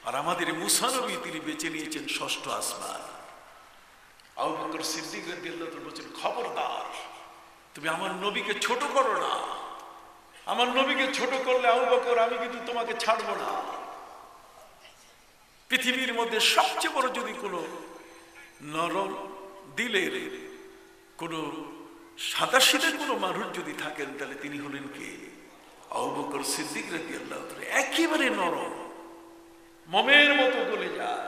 আর আমাদের মুসা নবী তিনি বেছে নিয়েছেন ষষ্ঠ আসমান। আবু বকর সিদ্দিক রাদিয়াল্লাহু তাআলা বলেছেন, খবরদার, তুমি আমার নবীকে ছোট করো না। আমার নবীকে ছোট করলে আবু বকর আমি কিন্তু তোমাকে ছাড়বো না। পৃথিবীর মধ্যে সবচেয়ে বড় যদি কোনো নরম দিলের কোনো সাদাসিধে কোনো মানুষ যদি থাকেন তাহলে তিনি হলেন কে? আবু বকর সিদ্দিক রাদিয়াল্লাহু তাআলা। একেবারে নরম, মোমের মতো গলে যায়।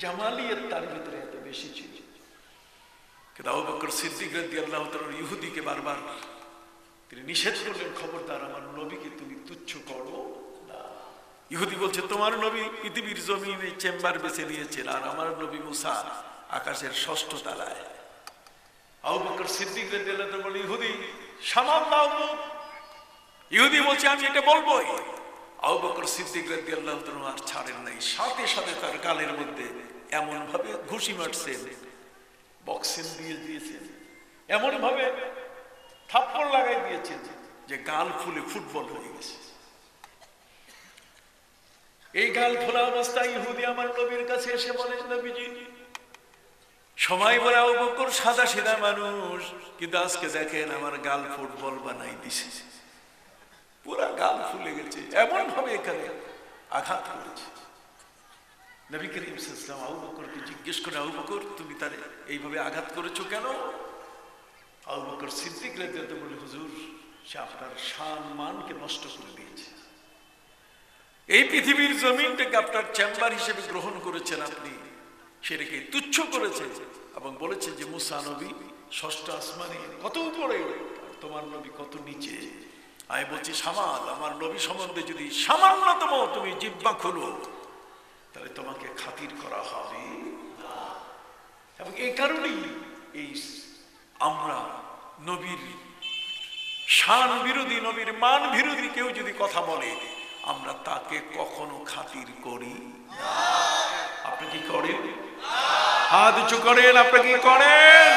জামালিয়ত তার ভিতরে এত বেশি ছিল। কিন্তু আবু বকর সিদ্দিক রাদিয়াল্লাহু তাআলা ইহুদিকে বারবার তিনি নিষেধ করলেন, খবরদার আমার নবীকে তুমি তুচ্ছ করো না। ইহুদি বলছে, তোমার নবী পৃথিবীর জমিনে চেম্বার বেছে নিয়েছেন, আর আমার নবী মুসা আকাশের ষষ্ঠ তলায়। আবু বকর সিদ্দিক রাদিয়াল্লাহু তাআলা বলে, ইহুদি সামাল দাও। ইহুদি বলছে, আমি এটা বলবোই। আবু বকর সিদ্দিক রাদিয়াল্লাহু তাআলা আর ছাড়েন নাই। সাথে সাথে তার গালের মধ্যে এমন ভাবে ঘুষি মারছেন, বক্সিং দিয়ে দিয়েছেন, এমন ভাবে থাপ্পড় লাগাই দিয়েছেন যে গাল ফুলে ফুটবল হয়ে গেছে। এই গাল ফোলা অবস্থায় ইহুদি আমার নবীর কাছে এসে বলে, নবীজি, সবাই বলে আবু বকর সাদা সিধা মানুষ, কিন্তু আজকে দেখেন আমার গাল ফুটবল বানাই দিছে, পুরা গাল ফুলে গেছে, এমন ভাবে এখানে আঘাত করেছে। নবী করিম সাল্লাল্লাহু আলাইহি ওয়াসাল্লাম আবু বকরকে জিজ্ঞেস করে, আবু বকর তুমি তারে এইভাবে আঘাত করেছো কেন? আবু বকর সিদ্দিক রাদিয়াল্লাহু তাআলা বলে, হুজুর, সে আপনার সম্মানকে নষ্ট করে দিয়েছে। এই পৃথিবীর জমিনটাকে আপনার চেম্বার হিসেবে গ্রহণ করেছেন আপনি, সেটাকে তুচ্ছ করেছে এবং বলেছে যে মুসা নবী ষষ্ঠ আসমানে কত উপরে, তোমার নবী কত নিচে। আমি বলছি, সামাল, আমার নবী সম্বন্ধে যদি সামান্যতম তুমি জিহ্বা খোলো তাহলে তোমাকে খাতির করা হবে না। এবং এই কারণেই এই আমরা নবীর শান বিরোধী, নবীর মান বিরোধী কেউ যদি কথা বলে আমরা তাকে কখনো খাতির করি না। আপনি কি করেন? হাত উঁচু করেন। আপনি কি করেন?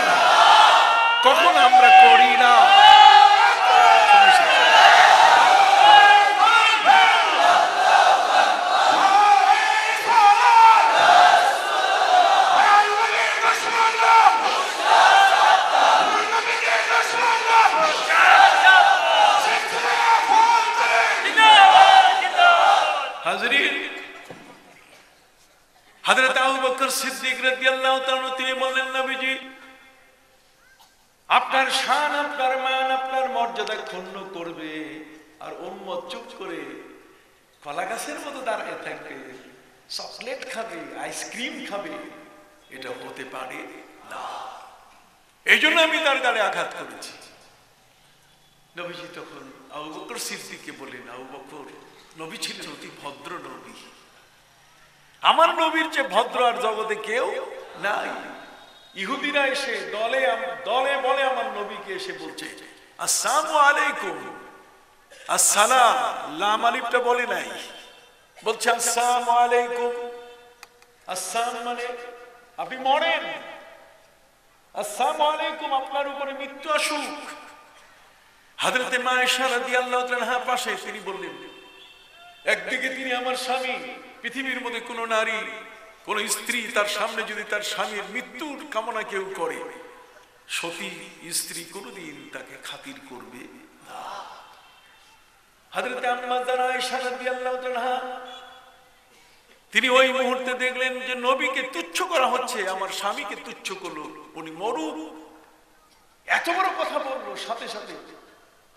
কখন আমরা করি না। হযরত আবু বকর সিদ্দিক রাদিয়াল্লাহু তাআলা তিনি বললেন, নবীজি আপনার শান, আপনার মান, আপনার মর্যাদা ক্ষুণ্ণ করবে আর উম্মত চুপ করে কলা গাছের মতো দাঁড়িয়ে থাকবে, চকলেট খাবে, আইসক্রিম খাবে, এটা হতে পারে না। এই জন্য আমি তার গালে আঘাত করেছি। নবীজি তখন আবু বকর সিদ্দিককে বলেন, আবু বকর, নবী ছিলেন অতি ভদ্র নবী, আমার নবীর চেয়ে ভদ্র আর জগতে কেউ নাই। ইহুদিরা এসে দলে দলে বলে আমার নবীকে এসে বলছে আসসালামু আলাইকুম, আসসালাম, লাম আলিফটা বলে নাই, বলছে আসসালামু আলাইকুম। আসসালাম মানে আপনি মরেন, আসসালামু আলাইকুম আপনার উপরে মৃত্যু আসুক। হযরতে মা আয়েশা রাদিয়াল্লাহু তাআলা পাশে, তিনি বললেন, একদিকে তিনি আমার স্বামী, পৃথিবীর মধ্যে কোন নারী, কোন স্ত্রী তার সামনে যদি তার স্বামীর মৃত্যুর কামনা কেউ করে, সতী স্ত্রী কোনদিন তাকে খাতির করবে না। হযরতে আম্মা জানা আয়েশা রাদিয়াল্লাহু তাআলা তিনি ওই মুহূর্তে দেখলেন যে নবীকে তুচ্ছ করা হচ্ছে, আমার স্বামীকে তুচ্ছ করলো, উনি মরুক, এত বড় কথা বললো। সাথে সাথে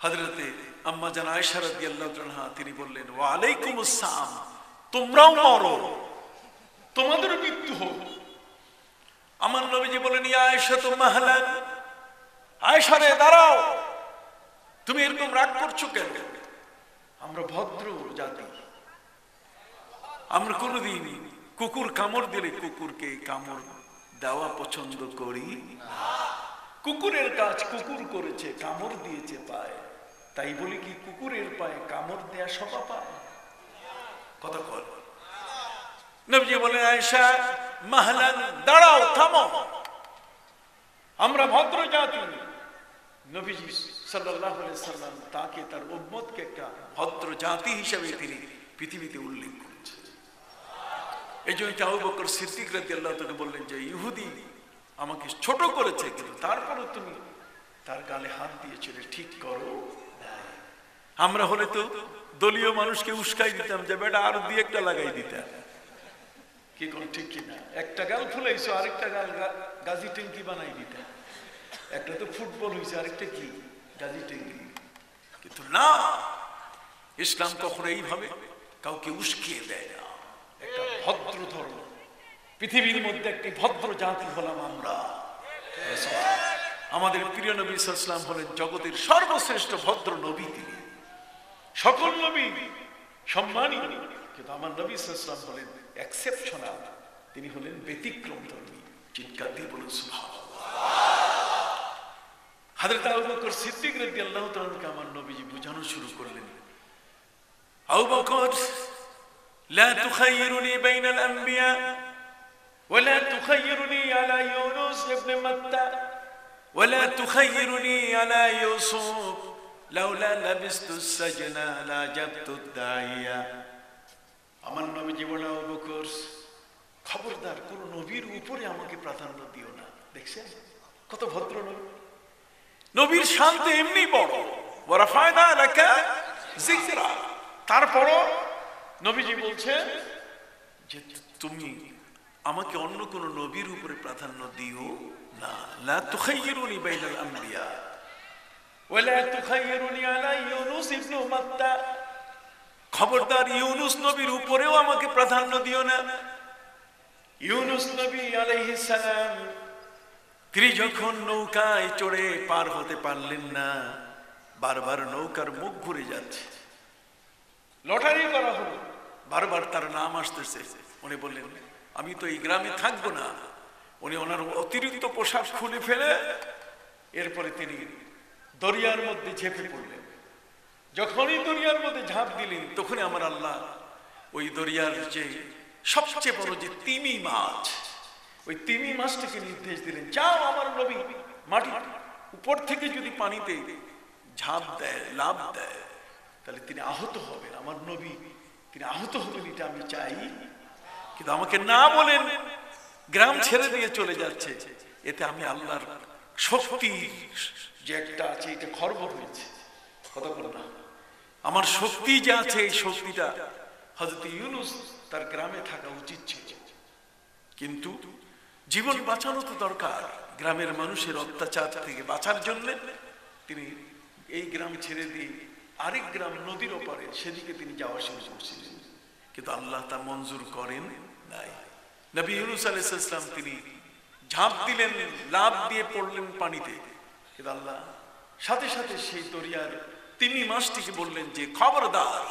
হযরতে আম্মা জানা আয়েশা রাদিয়াল্লাহু তাআলা তিনি বললেন, ওয়া আলাইকুমুস সালাম, তোমরাও মরো, তোমাদের মৃত্যু হোক। আমার নবীজি বলেন, ইয়া আয়েশা তু মাহলান, আয়েশা রে দাঁড়াও, তুমি এরকম রাগ করছো কেন? আমরা ভদ্র জাতি, আমরা কোনদিন কুকুর কামড় দিলে কুকুরকে কামড় দেওয়া পছন্দ করি না। কুকুরের কাজ কুকুর করেছে, কামড় দিয়েছে পায়, তাই বলি কি কুকুরের পায়ে কামড় দেয়া শোভা পায়? কথা বল। নবীজি বলেন, আয়েশা মাহলান, দাঁড়াও, থামো, আমরা ভদ্র জাতি। নবীজি সাল্লাল্লাহু আলাইহি সাল্লাম তাকে, তার উম্মতকে একটা ভদ্র জাতি হিসেবে তিনি পৃথিবীতে উল্লেখ করেছেন। এই জন্য আবু বকর সিদ্দিক রাদিয়াল্লাহু তাআলা বললেন যে ইহুদি আমাকে ছোট করেছে, কিন্তু তারপরও তুমি তার গালে হাত দিয়েছিলে, ঠিক করো। আমরা হলে তো দলীয় মানুষকে উস্কাই দিতাম যে বেটা আরো দিয়ে একটা লাগাই দিতাম, কি কোন ঠিক কিনা? একটা গাল ফুলাইছো, আরেকটা গাল গাজী ট্যাঙ্কি বানাই দিতাম। একটা তো ফুটবল হয়েছে, আরেকটা কি গাজী ট্যাঙ্কি। কিন্তু না, ইসলাম কখনো এইভাবে কাউকে উস্কিয়ে দেয় না। একটা ভদ্র ধর্ম, পৃথিবীর মধ্যে একটি ভদ্র জাতি হলাম আমরা। আমাদের প্রিয় নবী সাল্লাল্লাহু আলাইহি ওয়াসাল্লাম হলেন জগতের সর্বশ্রেষ্ঠ ভদ্র নবী। তিনি সকল নবী সম্মানী, কিন্তু আমার নবী সাল্লাল্লাহু আলাইহি ওয়াসাল্লাম হলেন এক্সেপশনাল, তিনি হলেন ব্যতিক্রম ধর্মী। চিৎকার দিয়ে বলুন সুবহানাল্লাহ। হযরত আবু বকর সিদ্দিক রাদিয়াল্লাহু তাআলাকে আমার নবীজি বুঝানো শুরু করলেন, আবু বকর লা তুখাইরুনি বাইনাল আম্বিয়া ওয়া লা তুখাইরুনি আলা ইউনুস ইবনে মাত্তা ওয়া লা তুখাইরুনি আলা ইউসুফ লাউলা লাবিস্তু সাজনা লা জাবতু দাইয়া। আমার নবীজি বলেন, আবু বকর খবরদার কোন নবীর উপরে আমাকে প্রাধান্য দিও না। দেখছেন কত ভদ্র নবী, নবীর শান্ত এমনি বড়, ওয়া রাফা'না লাকা যিকরা। তারপরও নবীজি বলছেন যে তুমি আমাকে অন্য কোন নবীর উপরে প্রাধান্য দিও না। লা তুখাইরুনি বাইনাল আম্বিয়া ওয়া লা তুখাইরুনি আলা ইউনুস ইবনে মাত্তা। খবরদার ইউনুস নবীর উপরেও আমাকে প্রাধান্য দিও না। ইউনুস নবী আলাইহিস সালাম তিনি যখন নৌকায় চড়ে পার হতে পারলেন না, বারবার নৌকার মুখ ঘুরে যাচ্ছে, লটারি করা হলো, বারবার তার নাম আসতেছে। উনি বললেন, আমি তো এই গ্রামে থাকবো না। উনি ওনার অতিরিক্ত পোশাক খুলে ফেলে এরপরে তিনি দরিয়ার মধ্যে ঝেঁপে পড়লেন। যখনই দরিয়ার মধ্যে ঝাঁপ দিলেন, তখনই আমার আল্লাহ ওই দরিয়ার যে সবচেয়ে বড় যে তিমি মাছ, ওই তিমি মাছটাকে নির্দেশ দিলেন, যাও আমার নবী মাটি উপর থেকে যদি পানিতে ঝাঁপ দেয়, লাভ দেয়, তাহলে তিনি আহত হবেন। আমার নবী তিনি আহত হবেন, এটা আমি চাই। কিন্তু আমাকে না বলেন গ্রাম ছেড়ে দিয়ে চলে যাচ্ছে, এতে আমি আল্লাহর শক্তি যে একটা আছে এটা খর্ব হয়েছে। কথা বল না, আমার শক্তি যে আছে এই শক্তিটা হযরত ইউনুস তার গ্রামে থাকা উচিত ছিল। কিন্তু জীবন বাঁচানো তো দরকার। গ্রামের মানুষের অত্যাচার থেকে বাঁচার জন্য তিনি এই গ্রাম ছেড়ে দিয়ে আরেক গ্রাম নদীর ওপারে সেদিকে তিনি যাওয়া শুরু করছিলেন, কিন্তু আল্লাহ তা মঞ্জুর করেন নাই। নবী ইউনূস আলাইহিস সালাম তিনি ঝাঁপ দিলেন, লাফ দিয়ে পড়লেন পানিতে, কিন্তু আল্লাহ সাথে সাথে সেই দরিয়ার তিমি মাছটিকে বললেন যে খবরদার,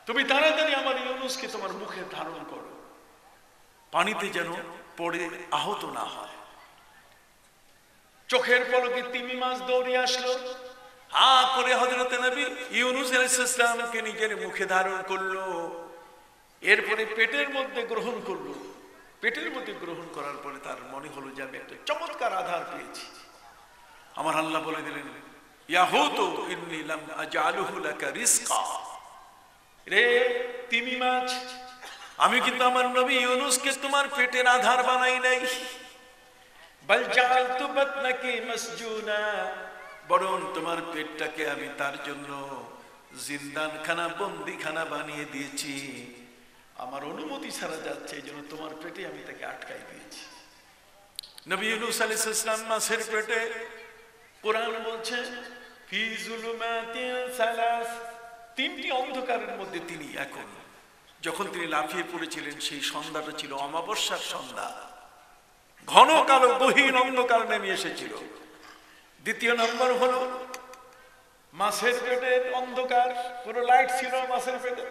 তুমি তাড়াতাড়ি আমার ইউনূসকে তোমার মুখে ধারণ করো, পানিতে যেন পড়ে আহত না হয়। চোখের পলকে তিমি মাছ দৌড়ে আসলো, হা করে হযরত নবী ইউনূস আলাইহিস সালামকে নিজের মুখে ধারণ করলো, এরপরে পেটের মধ্যে গ্রহণ করলো। পেটের মধ্যে গ্রহণ করার পরে তার মনে হলো যে আমি একটা চমৎকার আধার পেয়েছি। আমার আল্লাহ বলে দিলেন, ইয়া হুত ইন্নী লাম আজআলহু লাকা রিজকা, রে তিমি মাছ, আমি কিন্তু আমার নবী ইউনূসকে তোমার পেটের আধার বানাই নাই। বাল জাআলতু বাতনাকি মাসজুনা, বরং তোমার পেটটাকে আমি তার জন্য জিন্দানখানা, বন্দিখানা বানিয়ে দিয়েছি। আমার অনুমতি ছাড়া যাচ্ছে, এই জন্য তোমার পেটে আমি তাকে আটকাই দিয়েছি। নবী ইউনূস আলাইহিস সালাম মাছের পেটে, কোরআন বলছে ফি যুলুমাতিন সালাস, তিনটি অন্ধকারের মধ্যে তিনি এখন, যখন তিনি লাফিয়ে পড়েছিলেন সেই সন্ধ্যাটা ছিল অমাবস্যার সন্ধ্যা, ঘন কালো গহীন অন্ধকার নেমে এসেছিল। দ্বিতীয় নম্বর হলো মাছের পেটের অন্ধকার, পুরো লাইট ছিল মাছের পেটে।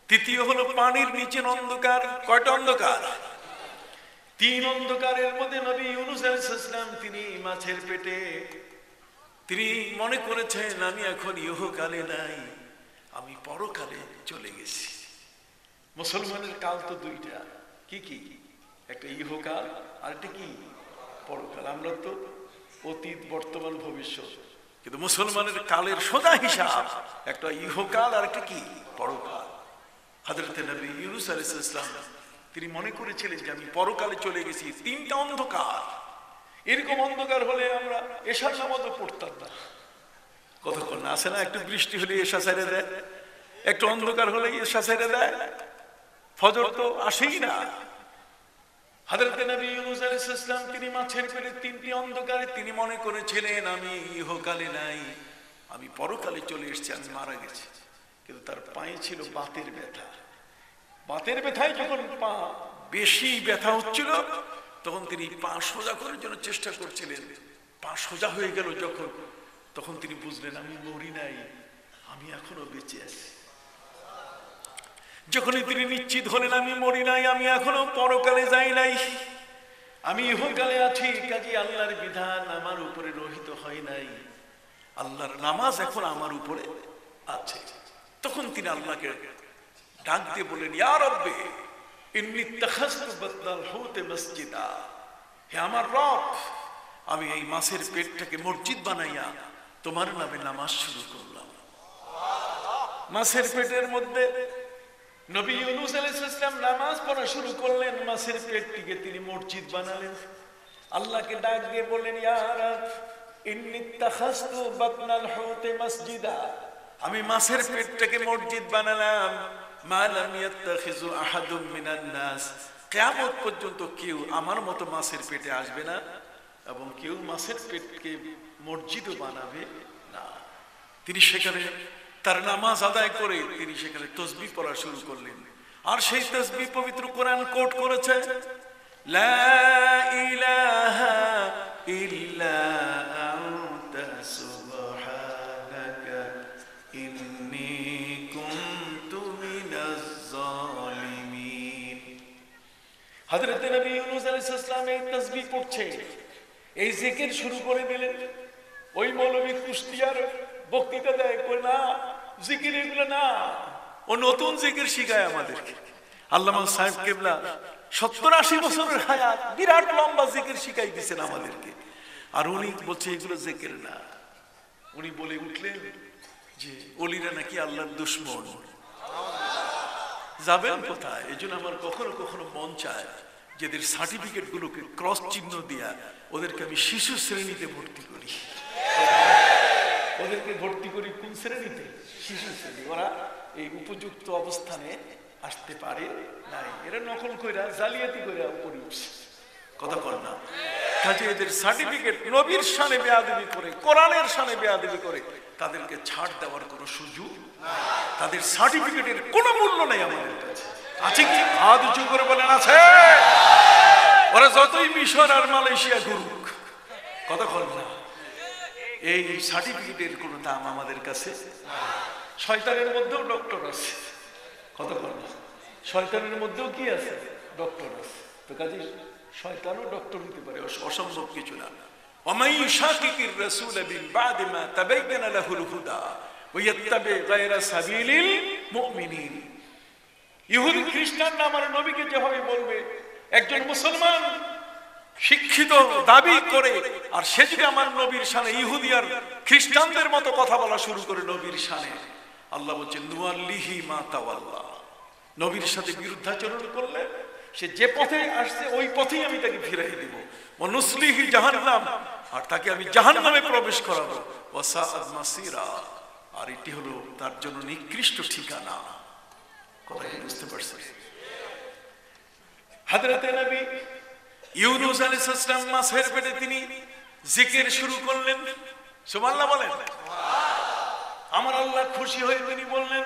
তৃতীয় হলো পানির নিচের অন্ধকার। কয়টা অন্ধকার? তিন অন্ধকারের মধ্যে নবী ইউনূস আলাইহিস সালাম তিনি মাছের পেটে, তিনি মনে করেছেন আমি এখন ইহকালে নাই, আমি পরকালে চলে গেছি। মুসলমানের কাল তো দুইটা, কি কি? একটা ইহকাল আর একটা কি পরকাল। আমরা তো অতীত, বর্তমান, ভবিষ্যৎ, কিন্তু মুসলমানের কালের সোজা হিসাব একটা ইহকাল আর একটা কি পরকাল। হযরত নবী ইউনূস আলাইহিস সালাম তিনি মনে করেছিলেন যে আমি পরকালে চলে গেছি। তিনটা অন্ধকার, এরকম অন্ধকার হলে আমরা এশার নামাজও পড়তাম না। কতক্ষণ আসে না, একটু বৃষ্টি হলে এশা ছেড়ে দেয়, একটু অন্ধকার হলে এশা ছেড়ে দেয়, ফজর তো আসেই না। হযরত নবী ইউনূস আলাইহিস সালাম তিনি মাছের পেটে তিনটি অন্ধকারে তিনি মনে করেছিলেন আমি ইহকালে নাই, আমি পরকালে চলে এসেছি, আমি মারা গেছি। কিন্তু তার পায়ে ছিল বাতের ব্যথা। বাতের ব্যথায় যখন পা বেশি ব্যথা হচ্ছিল, তখন তিনি পা সোজা করার জন্য চেষ্টা করছিলেন। পা সোজা হয়ে গেল যখন, তখন তিনি বুঝলেন আমি মরি নাই, আমি এখনো বেঁচে আছি। যখনই তিনি নিশ্চিত হলেন আমি মরি নাই, আমি এখনো পরকালে যাই নাই, আমি ইহকালে আছি, কাজী আল্লাহর বিধান আমার উপরে রহিত হয় নাই, আল্লাহর নামাজ এখন আমার উপরে আছে। তখন তিনি আল্লাহকে ডাক দিয়ে বলেন, ইয়া রাব্বি ইন্নী ইত্তাখাযতু বাতনাল হুত মসজিদা, হে আমার রব, আমি এই মাছের পেটটাকে মসজিদ বানাইয়া তোমার নামে নামাজ শুরু করলাম। মাছের পেটের মধ্যে নবী ইউনূস আলাইহিস সালাম নামাজ পড়া শুরু করলেন, মাছের পেটটিকে তিনি মসজিদ বানালেন। আল্লাহকে ডাক দিয়ে বললেন, ইয়া রাব ইন্নী ইত্তাখাযতু বাতনাল হুত মসজিদা, আমি মাছের পেটটাকে মসজিদ বানালাম। মা লাম ইয়াত্তাখিযু আহাদুম মিনান নাস, কিয়ামত পর্যন্ত কেউ আমার মতো মাছের পেটে আসবে না এবং কেউ মাছের পেটকে মসজিদও বানাবে না। তিনি সেখানে তার নামাজ আদায় করে তিনি সেখানে তাসবিহ পড়া শুরু করলেন। আর সেই তাসবিহ পবিত্র কোরআন কোট করেছে, লা ইলাহা ইল্লা আনতা সুবহানাকা ইন্নী কুনতু মিনাজ জালিমিন। হযরত নবী ইউনূস আলাইহিস সালাম এই তাসবিহ পড়ছে, এই জিকির শুরু করে দিলেন। ওই মৌলভী কুষ্টিয়ার বক্তৃতা দেয়, কই না জিকির এগুলো না, ও নতুন জিকির শিখায় আমাদেরকে। আল্লামা সাহেব কেবলা 70-80 বছরের হায়াত, বিরাট লম্বা জিকির শিখাই দিয়েছেন আমাদেরকে, আর উনি বলছে এগুলো জিকির না। উনি বলে উঠলেন যে ওলিরা নাকি আল্লাহর দুশমন, যাবেন কোথায়? এই জন্য আমার কখনো কখনো মন চায় যেদের সার্টিফিকেট গুলোকে ক্রস চিহ্ন দিয়া ওদেরকে আমি শিশু শ্রেণীতে ভর্তি করি। ওদেরকে ভর্তি করি কোন শ্রেণীতে? শিশু শ্রেণী। ওরা এই উপযুক্ত অবস্থানে আসতে পারে নাই, এরা নকল কইরা জালিয়াতি কইরা উপরে উঠছে। কথা কর না? কাজে এদের সার্টিফিকেট নবীর শানে বেয়াদবি করে, কোরআনের শানে বেয়াদবি করে, তাদেরকে ছাড় দেওয়ার কোনো সুযোগ, তাদের সার্টিফিকেটের কোনো মূল্য নেই আমাদের কাছে। আছে কি? হাত উঁচু করে বলেন আছে। ওরা যতই মিশর আর মালয়েশিয়া ঘুরুক, কথা কর না, এই সার্টিফিকেটের কোনো দাম আমাদের কাছে। শয়তানের মধ্যেও ডক্টর আছে, কথা কর না, শয়তানের মধ্যেও কি আছে? ডক্টর আছে। তো কাজে শয়তানও ডক্টর হতে পারে, অসম্ভব কিছু না। ومن يشاقق الرسول من بعد ما تبين له الهدى ويتبع غير سبيل المؤمنين। ইহুদি খ্রিস্টানরা আমার নবীকে যেভাবে বলবে, একজন মুসলমান শিক্ষিত দাবি করে আর সে যদি আমার নবীর শানে ইহুদি আর খ্রিস্টানদের মতো কথা বলা শুরু করে নবীর শানে, আল্লাহ বলছেন নুয়াল্লিহি মা তাওয়াল্লা, নবীর সাথে বিরুদ্ধাচরণ করলে সে যে পথে আসছে ওই পথেই আমি তাকে ফিরাই দিব। ওয়া নুসলিহি জাহান্নাম, আর তাকে আমি জাহান্নামে প্রবেশ করাবো। ওয়া সাআত মাসিরা, আর এটি হলো তার জন্য নিকৃষ্ট ঠিকানা। কথা কি বুঝতে পারছেন? হযরত নবী ইউনূস আলাইহিস সালাম মাছের পেটে তিনি জিকির শুরু করলেন। সুবহানাল্লাহ বলেন। আমার আল্লাহ খুশি হয়ে তিনি বললেন,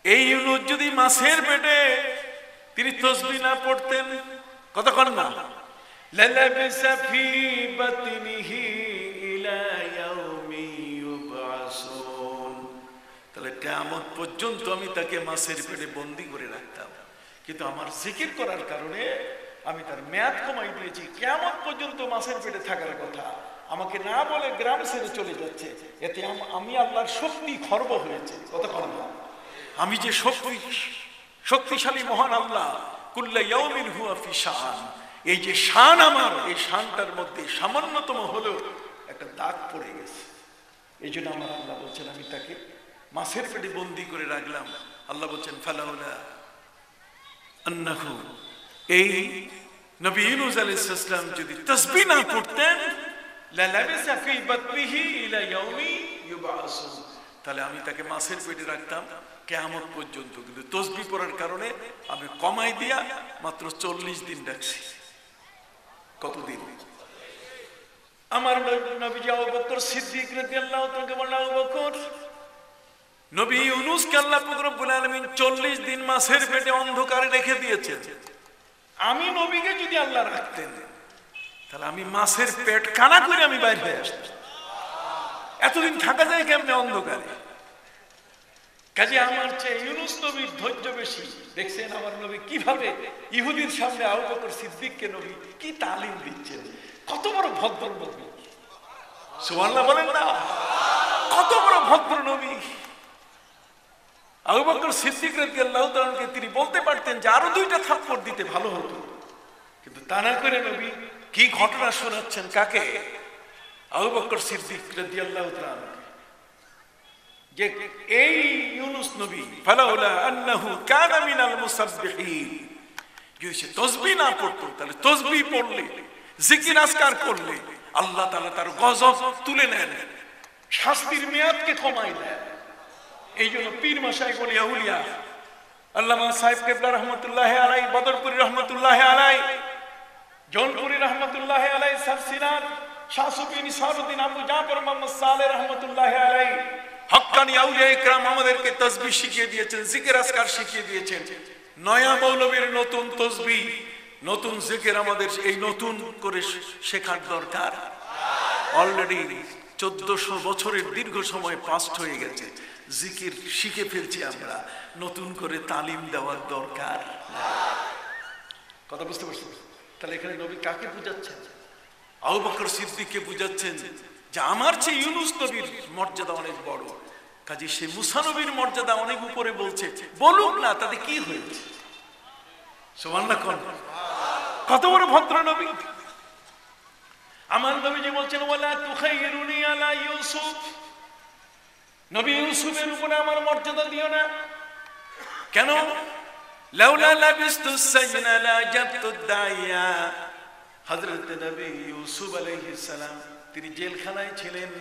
এই ইউনূস যদি মাছের পেটে তিনি তাসবিহ না পড়তেন, কথা কন না, লালাবিসা ফি বাতনিহি ইলা ইয়াউমি ইউবআসুন, তাহলে কিয়ামত পর্যন্ত আমি তাকে মাছের পেটে বন্দী করে রাখতাম। কিন্তু আমার জিকির করার কারণে আমি তার মেয়াদ কমাই দিয়েছি, কিয়ামত পর্যন্ত মাছের পেটে থাকার কথা। আমাকে না বলে গ্রাম ছেড়ে চলে যাচ্ছে, এতে আমি আল্লাহর শক্তি খর্ব হয়েছে। কথা কন না, আমি যে শক্তিশালী মহান আল্লাহ, কুল্লা ইয়াউমিন হুয়া ফি শান, এই যে শান আমার, এই শানটার মধ্যে সামান্যতম হলেও একটা দাগ পড়ে গেছে। এই জন্য আমার আল্লাহ বলছেন আমি তাকে মাছের পেটে বন্দী করে রাখলাম। আল্লাহ বলছেন ফালাউলা আন্নাহু, এই নবী ইউনূস আলাইহিস সালাম যদি তাসবিহ না পড়তেন, লালাবিসা ফি বাতনিহি ইলা ইয়াউমি ইউবআসুন, তাহলে আমি তাকে মাছের পেটে রাখতাম কিয়ামত পর্যন্ত। কিন্তু তাসবিহ পড়ার কারণে আমি কমাই দিয়া মাত্র 40 দিন রাখছি। কতদিন? আমার নবী আবু বকর সিদ্দিক রাদিয়াল্লাহু তাআলা বলেন, আবু বকর, নবী ইউনূসকে আল্লাহ পাক রব্বুল আলামিন 40 দিন মাছের পেটে অন্ধকারে রেখে দিয়েছেন। আমি নবীকে যদি আল্লাহ রাখতেন, তাহলে আমি মাছের পেট কানা করে আমি বাইরে হয়ে আসতাম। এতদিন থাকা যায় কেমনে অন্ধকারে? কাজে আমার চেয়ে ইউনূস নবীর ধৈর্য বেশি। দেখছেন আমার নবী কিভাবে ইহুদির সামনে আবু বকর সিদ্দিককে নবী কি তালিম দিচ্ছেন। কত বড় ভদ্র নবী, সুবহানাল্লাহ বলেন না, কত বড় ভদ্র নবী। আবু বকর সিদ্দিক রাদিয়াল্লাহু তাআলাকে তিনি বলতে পারতেন যে আরো 2টা থাপ্পড় দিতে ভালো হতো, কিন্তু তা না করে নবী কি ঘটনা শোনাচ্ছেন কাকে? আবু বকর সিদ্দিক রাদিয়াল্লাহু তাআলা, যে এই ইউনূস নবী ফালাউলা আন্নাহু কানা মিনাল মুসাব্বিহিন, যদি সে তাসবিহ না পড়তো, তাহলে তাসবিহ পড়লে, জিকির আজকার করলে আল্লাহ তাআলা তার গজব তুলে নেন, শাস্তির মেয়াদকে কমাই দেন। এই জন্য পীর মাশায়েখ ওলি আউলিয়া, আল্লামা সাহেব কেবলা রহমতুল্লাহ আলাইহি, বদরপুরি রহমতুল্লাহ আলাইহি, জৌনপুরি রহমতুল্লাহ আলাইহি, সারসিনার শাহ সুফি নিসারউদ্দিন আবু জাফর মুহাম্মদ সালেহ রহমতুল্লাহ আলাইহি, হক্কানি আউলিয়া ইকরাম আমাদেরকে তাসবিহ শিখিয়ে দিয়েছেন, জিকির আজকার শিখিয়ে দিয়েছেন। নয়া মৌলবীর নতুন তাসবিহ, নতুন জিকির আমাদের এই নতুন করে শেখার দরকার। অলরেডি 1400 বছরের দীর্ঘ সময় পাস্ট হয়ে গেছে, জিকির শিখে ফেলছি আমরা, নতুন করে তালিম দেওয়ার দরকার। কথা বুঝতে পারছেন? তাহলে এখানে নবী কাকে বুঝাচ্ছেন? আবু বকর সিদ্দিককে বুঝাচ্ছেন যে আমার চেয়ে ইউনূস নবীর মর্যাদা অনেক বড়, কাজে সে মুসা নবীর মর্যাদা অনেক উপরে বলছে, বলুক না, তাতে কি হয়েছে? সুবহানাল্লাহ। কত বড় ভদ্র নবী। আমার নবী যে বলছেন ওয়ালা তুখাইরুনি আলা ইউসুফ, নবী ইউসুফের উপরে আমার মর্যাদা দিও না। কেন? লাউলা লাবিস্তু সাইনা লা জাবতু দাইয়া, হযরত নবী ইউসুফ আলাইহিস সালাম তিনি জেলখানায় ছিলেন,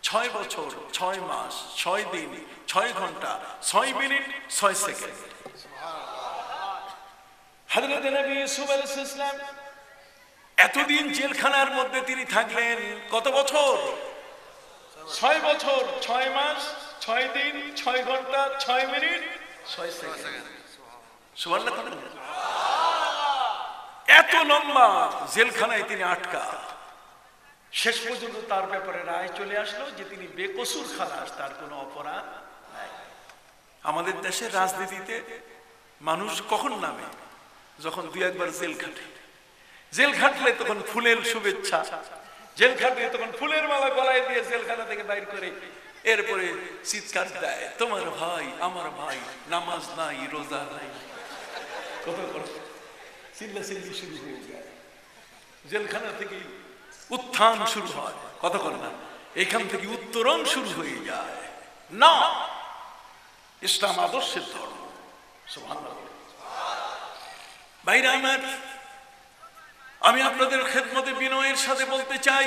6 বছর 6 মাস 6 দিন 6 ঘন্টা 6 মিনিট 6 সেকেন্ড। হযরত নবী ইউসুফ আলাইহিস সালাম এতদিন জেলখানার মধ্যে তিনি থাকলেন কত বছর? 6 বছর 6 মাস 6 দিন 6 ঘন্টা 6 মিনিট 6 সেকেন্ড। সুবহানাল্লাহ। এত লম্বা জেলখানায় তিনি আটকা। শেষ পর্যন্ত তার ব্যাপারে রায় চলে আসলো যে তিনি বেকসুর খালাস, তার কোনো অপরাধ নাই। আমাদের দেশের রাজনীতিতে মানুষ কখন নামে? যখন 2-1 জেল খাটে। জেল খাটলে তখন ফুলের শুভেচ্ছা, জেল খাটলে তখন ফুলের মালা গলায় দিয়ে জেলখানা থেকে বাইর করে এরপরে চিৎকার দেয়, তোমার ভাই আমার ভাই, নামাজ নাই রোজা নাই, কত করে চিল্লাচিল্লি শুরু হয়ে যায়। জেলখানা থেকে উত্থান শুরু হয়, কত করে না, এখান থেকে উত্তরণ শুরু হয়ে যায়। না, ইসলাম আদর্শের ধর্ম। সুবহানাল্লাহ। ভাইরা আমার, আমি আপনাদের খেদমতে বিনয়ের সাথে বলতে চাই,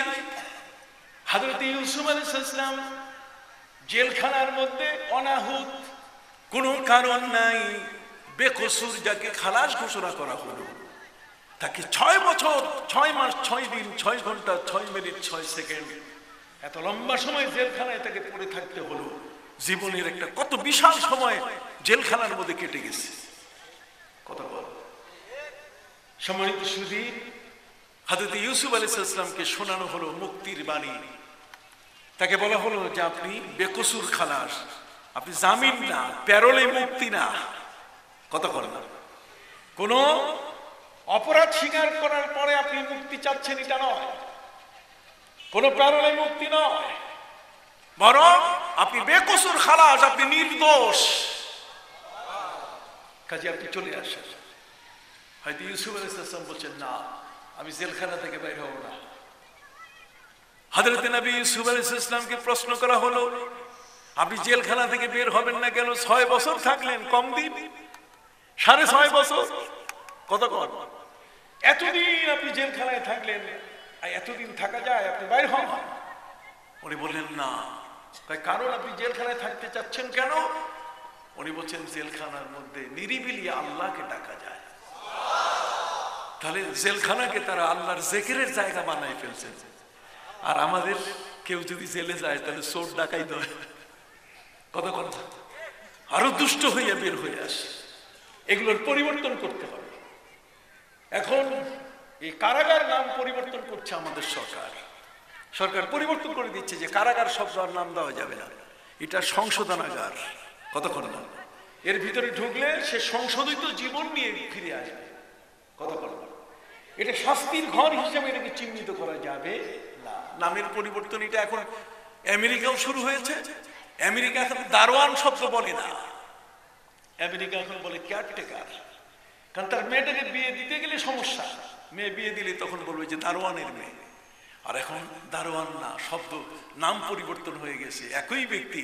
হযরত ইউসুফ আলাইহিস সালাম জেলখানার মধ্যে অনাহুত, কোনো কারণ নাই, বেকসুর যাকে খালাস ঘোষণা করা হলো, তাকে 6 বছর 6 মাস 6 দিন 6 ঘন্টা 6 মিনিট 6 সেকেন্ড এত লম্বা সময় জেলখানায় তাকে পড়ে থাকতে হলো। জীবনের একটা কত বিশাল সময় জেলখানার মধ্যে কেটে গেছে। কথা বল। সম্মানিত সুধী, হযরত ইউসুফ আলাইহিস সালামকে শোনানো হলো মুক্তির বাণী। তাকে বলা হলো যে আপনি বেকসুর খালাস, আপনি জামিন না, প্যারোলে মুক্তি না। কথা বল না, কোন অপরাধ স্বীকার করার পরে আপনি মুক্তি চাচ্ছেন এটা নয়, কোন প্যারোলে মুক্তি নয়, বরং আপনি বেকসুর খালাস, আপনি নির্দোষ। কাজে আপনি চলে আসেন। হয়তো ইউসুফ আলাইহিস সালাম বলছেন, না, আমি জেলখানা থেকে বের হব না। হযরত নবী ইউসুফ আলাইহিস সালামকে প্রশ্ন করা হলো, আপনি জেলখানা থেকে বের হবেন না কেন? 6 বছর থাকলেন, কম দিন 6.5 বছর, কত কম, এতদিন আপনি জেলখানায় থাকলেন, এতদিন থাকা যায়, আপনি বাইর হন। উনি বললেন না। কারণ আপনি জেলখানায় থাকতে চাচ্ছেন কেন? উনি বলছেন জেলখানার মধ্যে নিরিবিলি আল্লাহকে ডাকা যায়। তাহলে জেলখানাকে তারা আল্লাহর জিকিরের জায়গা বানায় ফেলছেন। আর আমাদের কেউ যদি জেলে যায় তাহলে চোর ডাকাই দেয়, কত কথা, আরো দুষ্ট হইয়া বের হয়ে আসে। এগুলোর পরিবর্তন করতে হবে। এখন এই কারাগার নাম পরিবর্তন করছে আমাদের সরকার। সরকার পরিবর্তন করে দিচ্ছে যে কারাগার শব্দ আর নাম দেওয়া যাবে না, এটা সংশোধনাগার। কতক্ষণ না, এর ভিতরে ঢুকলে সে সংশোধিত জীবন নিয়ে ফিরে আসবে। কতক্ষণ না, এটা শাস্তির ঘর হিসেবে এটাকে চিহ্নিত করা যাবে না। নামের পরিবর্তন এটা এখন আমেরিকাও শুরু হয়েছে। আমেরিকা এখন দারোয়ান শব্দ বলে না, আমেরিকা এখন বলে কেয়ারটেকার। কারণ তার মেয়েটাকে বিয়ে দিতে গেলে সমস্যা, মেয়ে বিয়ে দিলে তখন বলবে যে দারোয়ানের মেয়ে। আর এখন দারোয়ান না, শব্দ নাম পরিবর্তন হয়ে গেছে। একই ব্যক্তি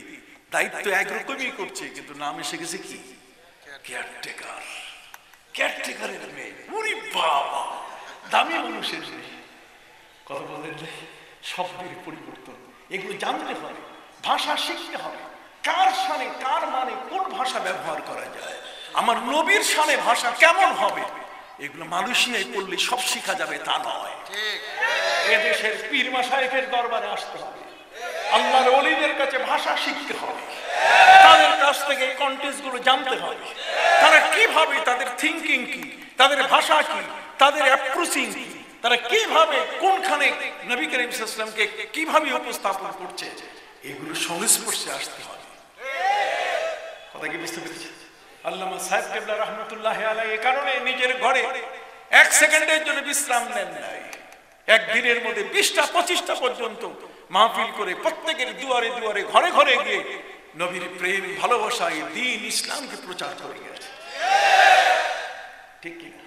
দায়িত্ব একরকমই করছে, কিন্তু নাম এসে গেছে কি কেয়ারটেকার। কেয়ারটেকারের মেয়ে, ওরে বাবা, দামি মানুষের মেয়ে। কথা বলেন, শব্দের পরিবর্তন, এগুলো জানতে হবে, ভাষা শিখতে হবে। কার শানে, কার মানে কোন ভাষা ব্যবহার করা যায়, আমার নবীর শানে ভাষা কেমন হবে, এগুলো মালয়েশিয়ায় পড়লে সব শেখা যাবে তা নয়। এদেশের পীর মাশায়েখের দরবারে আসতে হবে, আল্লাহর ওলিদের কাছে ভাষা শিখতে হবে, তাদের কাছ থেকে কন্টেক্সট গুলো জানতে হবে, তারা কিভাবে, তাদের থিঙ্কিং কি, তাদের ভাষা কি, তাদের অ্যাপ্রোচিং কি, তারা কিভাবে কোনখানে নবী করিম সাল্লাল্লাহু আলাইহি ওয়াসাল্লামকে কিভাবে উপস্থাপন করছে, এগুলো সংস্পর্শে আসতে হবে। কথা কি বুঝতে পেরেছি? আল্লামা সাহেব কেবলা রাহমাতুল্লাহি আলাইহি এই কারণে নিজের ঘরে 1 সেকেন্ডের জন্য বিশ্রাম নেন নাই। একদিনের মধ্যে 20টা 25টা পর্যন্ত মাহফিল করে প্রত্যেকের দুয়ারে দুয়ারে ঘরে ঘরে গিয়ে নবীর প্রেম ভালোবাসায় দ্বীন ইসলামকে প্রচার করে গেছে। ঠিক কি না?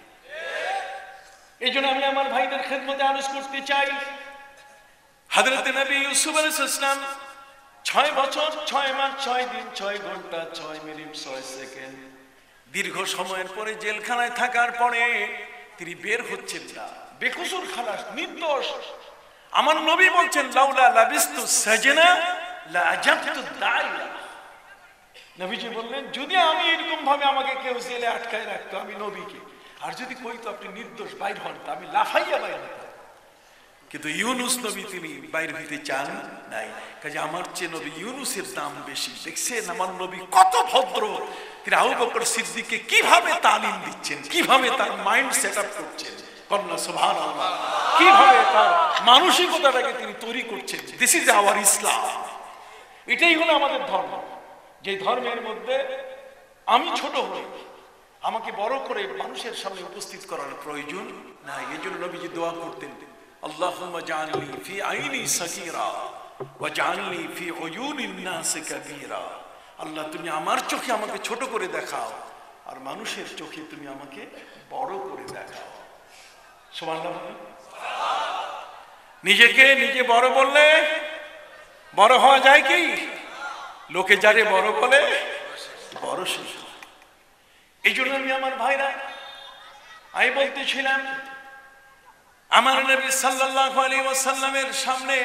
এই জন্য আমি আমার ভাইদের খেদমতে আরজ করতে চাই, হযরত নবী ইউসুফ আলাইহিস সালাম 6 বছর 6 মাস 6 দিন 6 ঘন্টা 6 মিনিট 6 সেকেন্ড দীর্ঘ সময়ের পরে জেলখানায় থাকার পরে তিনি বের হচ্ছেন না, বেকসুর খালাস, নির্দোষ। আমার নবী বলছেন লাউলা লাবিস্তু সাজনা লা আজাবতু দাইয়া। নবীজি বললেন, যদি আমি এরকম ভাবে আমাকে কেউ জেলে আটকায় রাখতো, আমি নবীকে, আর যদি কইতো আপনি নির্দোষ বাইর হন, তা আমি লাফাইয়া বাইর হতাম। কিন্তু ইউনুস নবী তিনি বাইর হইতে চান নাই। কাজে আমার চেয়ে নবী ইউনুসের দাম বেশি। দেখছেন আমার নবী কত ভদ্র, তিনি আবু বকর সিদ্দিককে কিভাবে তালিম দিচ্ছেন, কিভাবে তার মাইন্ড সেট আপ করছেন, কন্যা সুবহানাল্লাহ, কিভাবে তার মানসিকতাটাকে তিনি তৈরি করছেন। দিস ইজ আওয়ার ইসলাম। এটাই হলো আমাদের ধর্ম, যে ধর্মের মধ্যে আমি ছোট হই, আমাকে বড় করে মানুষের সামনে উপস্থিত করার প্রয়োজন নাই। এই জন্য নবীজি দোয়া করতেন, আল্লাহুম্মা জাআলনি ফি আইনি সাগীরা ওয়া জাআলনি ফি উয়ুনিন নাস কাবীরা। আল্লাহ তুমি আমার চোখে আমাকে ছোট করে দেখাও, আর মানুষের চোখে তুমি আমাকে বড় করে দেখাও। সুবহানাল্লাহ। নিজেকে নিজে বড় বললে বড় হওয়া যায় কি? লোকে যারে বড় বলে বড় শেষ। এই জন্য আমি আমার ভাইরা, আমি বলতেছিলাম, আমার নবী সাল্লাল্লাহু আলাইহি ওয়াসাল্লামের সামনে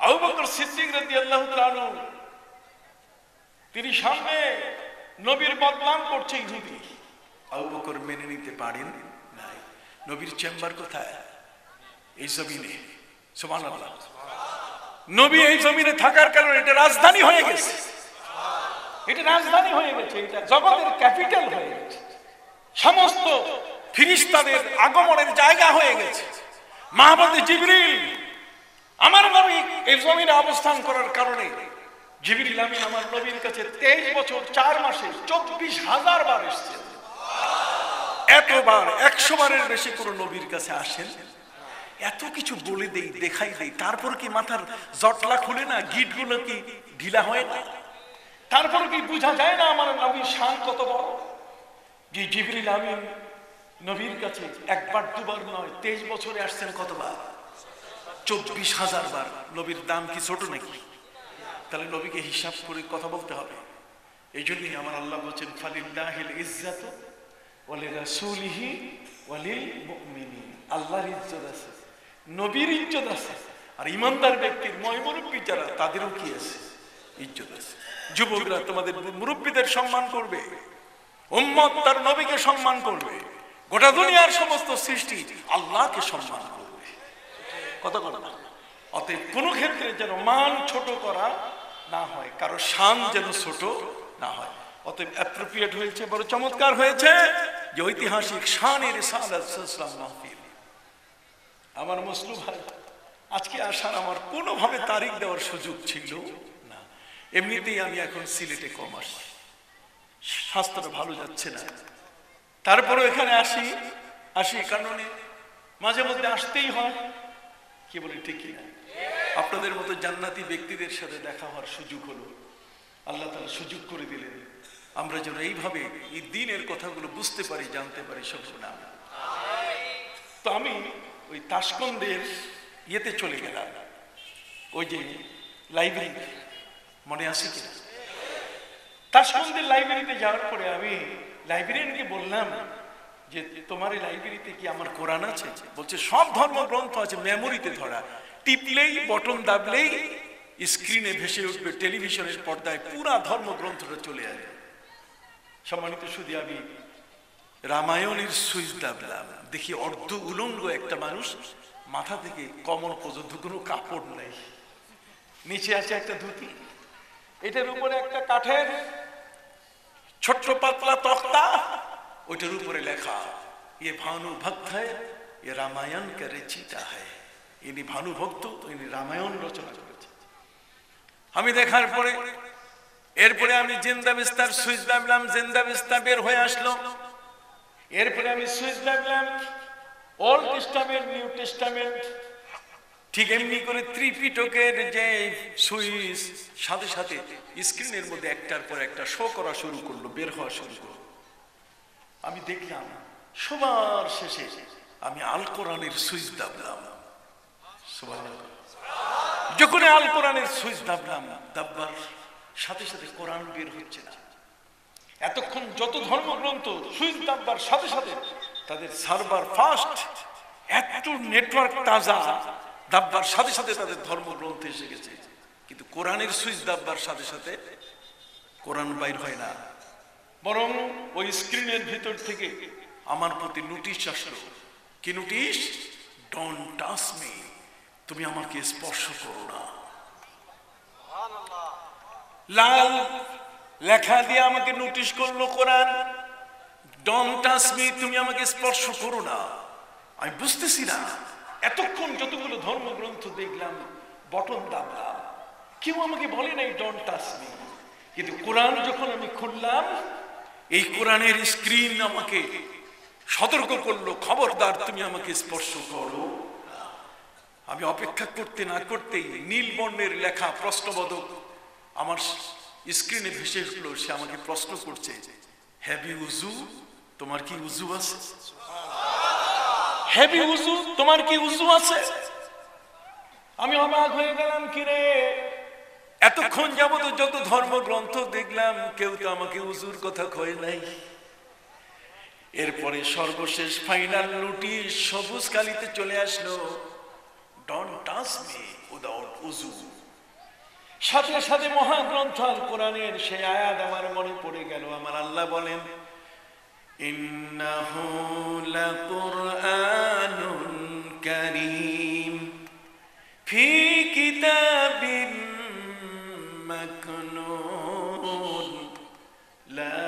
আবু বকর সিদ্দিক রাদিয়াল্লাহু তাআলা আনহু, তিনি সামনে নবীর বদনাম করছে ইহুদি। আবু বকর মেনে নিতে পারেন নাই। নবীর চেম্বার কোথায়? এই জমিনে। সুবহানাল্লাহ। নবী এই জমিনে থাকার কারণে এটা রাজধানী হয়ে গেছে, এটা রাজধানী হয়ে গেছে, এটা জগতের ক্যাপিটাল হয়ে গেছে, সমস্ত ফেরেশতাদের আগমনের জায়গা হয়ে গেছে। মাহবুবে জিবরিল আমার নবী এই জমিনে অবস্থান করার কারণে জিবরিল আমিন আমার নবীর কাছে 23 বছর 4 মাসে 24,000 বার এসেছেন। এতবার 100 বারের বেশি কোনো নবীর কাছে আসেন। এত কিছু বলে দেই, দেখাই দেই, তারপর কি মাথার জটলা খুলে না? গিটগুলো কি ঢিলা হয় না? তারপর কি বোঝা যায় না আমার নবীর শান কত বড়? যে জিবরিল আমিন নবীর কাছে একবার দুবার নয় 23 বছরে আসছেন কতবার? 24,000 বার। নবীর দাম কি ছোট নাকি? তাহলে নবীকে হিসাব করে কথা বলতে হবে। এই জন্যই আমার আল্লাহ বলছেন, ফালিল্লাহিল ইজ্জাতু ওয়া লিরাসূলিহি ওয়া লিল মুমিনিন। আল্লাহর ইজ্জত আছে, নবীর ইজ্জত আছে, আর ইমানদার ব্যক্তির মুরব্বী যারা তাদেরও কি আছে? ইজ্জত আছে। যুবকরা তোমাদের মুরব্বীদের সম্মান করবে, উম্মত তার নবীকে সম্মান করবে, গোটা দুনিয়ার সমস্ত সৃষ্টি আল্লাহকে সম্মান করবে। কথা বলা না। অতএব কোন ক্ষেত্রে যেন মান ছোট করা না হয়, কারো শান যেন ছোট না হয়। অতএব অ্যাপ্রোপ্রিয়েট হয়েছে, বড় চমৎকার হয়েছে যে ঐতিহাসিক শানের রিসালাত সাল্লাল্লাহু মাহফিল। আমার মসলু ভাই, আজকে আসার আমার কোনোভাবে তারিখ দেওয়ার সুযোগ ছিল না। এমনিতেই আমি এখন সিলেটে কম আসি, স্বাস্থ্যটা ভালো যাচ্ছে না। তারপরে এখানে আসি কারণে মাঝে মধ্যে আসতেই হয়। কি বলি ঠিক কিনা? আপনাদের মতো জান্নাতি ব্যক্তিদের সাথে দেখা হওয়ার সুযোগ হলো, আল্লাহ তাআলা সুযোগ করে দিলেন। আমরা যেন এইভাবে এই দ্বীনের কথাগুলো বুঝতে পারি, জানতে পারি সব না। তো আমি ওই তাশকন্দের ইয়েতে চলে গেলাম, ওই যে লাইব্রেরি, মনে আছে কিনা? তাশকন্দের লাইব্রেরিতে যাওয়ার পরে আমি লাইব্রেরিয়ানকে বললাম যে তোমার এই লাইব্রেরিতে কি আমার কোরআন আছে? বলছে সব ধর্মগ্রন্থ আছে, মেমোরিতে ধরা, টিপলেই বটন দাবলেই স্ক্রিনে ভেসে উঠবে, টেলিভিশনের পর্দায় পুরা ধর্মগ্রন্থটা চলে আসবে। সম্মানিত সুধী, আমি রামায়ণের সুইচ দাবলাম, দেখি অর্ধ উলঙ্গ একটা মানুষ, মাথা থেকে কমর পর্যন্ত কোনো কাপড় নাই, নিচে আছে একটা ধুতি, এটার উপরে একটা কাঠের ছোট্ট পাতলা তক্তা, ওইটার উপরে লেখা ये भानु भक्त है, ये रामायण का रचिता है। ইনি ভানু ভক্ত, ইনি রামায়ণ রচনা করেছেন। আমি দেখার পরে এরপরে আমি জিন্দা বিস্তার সুইচ দাবলাম, জিন্দা বিস্তার বের হয়ে আসলো। এরপরে আমি সুইচ দাবলাম ওল্ড টেস্টামেন্ট, নিউ টেস্টামেন্ট, ঠিক এমনি করে ত্রিপিটকের যে সুইচ সাথে সাথে স্ক্রিনের মধ্যে একটার পর একটা শো করা শুরু করলো, বের হওয়া শুরু করলো। আমি দেখলাম সবার শেষে আমি আল কোরআনের সুইচ দাবলাম। যখন আল কোরআনের সুইচ দাবলাম, দাববার সাথে সাথে কোরআন বের হচ্ছে না। এতক্ষণ যত ধর্মগ্রন্থ সুইচ দাববার সাথে সাথে তাদের সার্ভার ফাস্ট, এত নেটওয়ার্ক তাজা, দাব্বার সাথে সাথে তাদের ধর্মগ্রন্থ এসে গেছে, কিন্তু কোরআনের সুইচ দাব্বার সাথে সাথে কোরআন বাইর হয় না, বরং ওই স্ক্রিনের ভিতর থেকে আমার প্রতি নোটিশ আসলো। কি নোটিশ? ডোন্ট টাচ মি, তুমি আমাকে স্পর্শ করো না। লাল লেখা দিয়ে আমাকে নোটিশ করলো কোরআন, ডোন্ট টাচ মি, তুমি আমাকে স্পর্শ করো না। আমি বুঝতেছি না, এতক্ষণ যতগুলো ধর্মগ্রন্থ দেখলাম, বটন দাবলাম, কেউ আমাকে বলে নাই ডোন্ট টাচ মি। কিন্তু কোরআন যখন আমি খুললাম, এই কোরআনের স্ক্রিন আমাকে সতর্ক করলো, খবরদার তুমি আমাকে স্পর্শ করো। আমি অপেক্ষা করতে না করতেই নীল বর্ণের লেখা প্রশ্নবোধক আমার স্ক্রিনে ভেসে উঠলো। সে আমাকে প্রশ্ন করছে, হ্যাভ ইউ উযু, তোমার কি উযু আছে? হ্যাভ ইউ উযু, তোমার কি উযু আছে? আমি অবাক হয়ে গেলাম, কিরে এতক্ষণ যাবত যত ধর্মগ্রন্থ দেখলাম, কেউ তো আমাকে উযুর কথা কয় নাই। এরপরে সর্বশেষ ফাইনাল নোটিশ সবুজ কালিতে চলে আসলো, ডোন্ট টাচ মি উইদাউট উযু। সাথে সাথে মহাগ্রন্থ আল কোরআনের সেই আয়াত আমার মনে পড়ে গেল। আমার আল্লাহ বলেন, ইন্নাহু লাকুরআনুন কারীম ফি কিতাবিন মাকনুন লা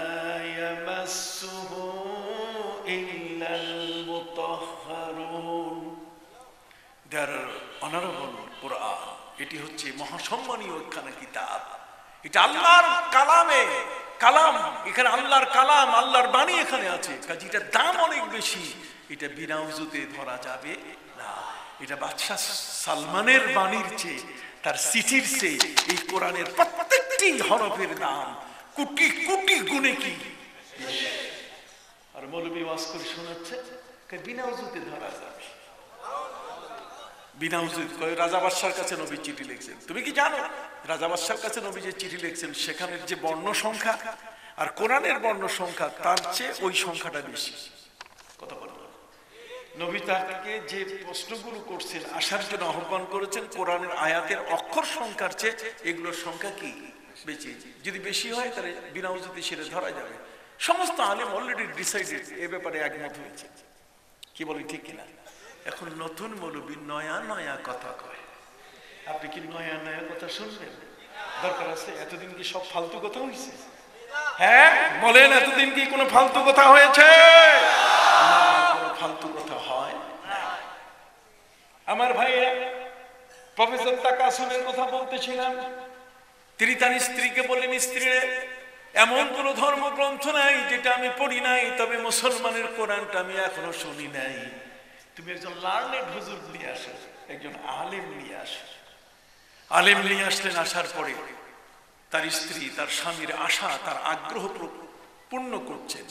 ইয়ামাসসুহু ইল্লাল মুতাহহারুন। দেয়ার অনারেবল কোরআন, এটি হচ্ছে মহাসম্মানীয় একখানা কিতাব। এটা আল্লাহর কালামে কালাম, এখানে আল্লাহর কালাম, আল্লাহর বাণী এখানে আছে, কাজে এটার দাম অনেক বেশি। এটা বিনা উযুতে ধরা যাবে না। এটা বাদশাহ সালমানের বাণীর চেয়ে, তার চিঠির চেয়ে এই কোরআনের প্রত্যেকটি হরফের দাম কোটি কোটি গুণে কি। আর মৌলবী ওয়াজ করে শোনাচ্ছে বিনা উযুতে ধরা যাবে, বিনা উযুতে। রাজা বাদশার কাছে নবী চিঠি লিখছেন। তুমি কি জানো রাজা বাদশার কাছে নবী যে চিঠি লিখছেন, সেখানের যে বর্ণ সংখ্যা আর কোরআনের বর্ণ সংখ্যা, তার চেয়ে ওই সংখ্যাটা বেশি। কথা বলো, নবী তাকে যে প্রশ্নগুলো করছেন, আসার জন্য আহ্বান করেছেন, কোরআনের আয়াতের অক্ষর সংখ্যার চেয়ে এগুলোর সংখ্যা কি বেশি। যদি বেশি হয় তাহলে বিনা উযুতে সেটা ধরা যাবে। সমস্ত আলেম অলরেডি ডিসাইডেড, এ ব্যাপারে একমত হয়েছে। কি বলি, ঠিক কিনা? এখন নতুন মৌলবী নয়া নয়া কথা কয়। আপনি কি নয়া নয়া কথা শুনবেন? দরকার আছে? এতদিন কি সব ফালতু কথা হয়েছে? হ্যাঁ বলেন, এতদিন কি কোনো ফালতু কথা হয়েছে? কোনো ফালতু কথা হয় না। আমার ভাইয়া, প্রফেসর তাকাসুমের কথা বলতেছিলাম। তিনি তার স্ত্রীকে বললেন, স্ত্রীরে এমন কোন ধর্মগ্রন্থ নাই যেটা আমি পড়ি নাই, তবে মুসলমানের কোরআনটা আমি এখনো শুনি নাই। তুমি একজন লার্নেড হুজুর নিয়ে আসো, একজন আলেম নিয়ে আসো। আলেম নিয়ে আসলেন। আসার পরে তার স্ত্রী তার স্বামীর আশা, তার আগ্রহ পূর্ণ করছেন।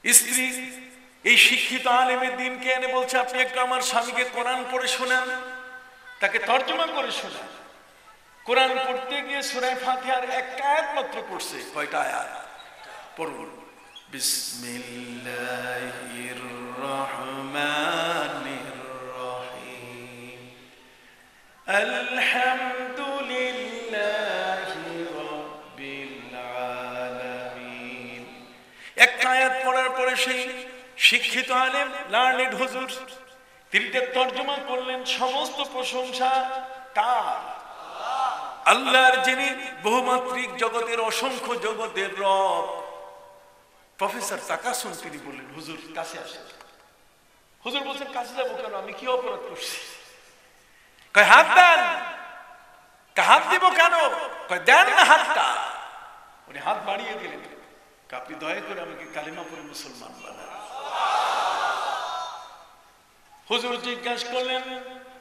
স্ত্রী এই শিক্ষিত আলেমের দিনকে এনে বলছে, আপনি একটু আমার স্বামীকে কোরআন পড়ে শোনান, তাকে তর্জমা করে শোনান। কোরআন পড়তে গিয়ে সূরা ফাতিহার একটা আয়াত মাত্র পড়ছে। কয়টা আয়াত? পড়ুন। বিসমিল্লাহির রহমানির রহিম, আলহামদুলিল্লাহি রাব্বিল আলামিন। একটা আয়াত পড়ার পরে সেই শিক্ষিত আলেম, লার্নেড হুজুর, তিনি তর্জমা করলেন, সমস্ত প্রশংসা কার? আল্লাহর, যিনি বহুমাত্রিক জগতের, অসংখ্য জগতের রব। প্রফেসর তাকাসুম তিনি বললেন, হুজুর কাছে আসেন। হুজুর বলছেন, কাছে যাবো কেন? আমি কি অপরাধ করছি? কয় হাত দেন। হাত দিব কেন? কয় দেন না হাতটা। উনি হাত বাড়িয়ে দিলেন, আপনি দয়া করে আমাকে কালিমা পড়ে মুসলমান বানান। হুজুর জিজ্ঞাসা করলেন,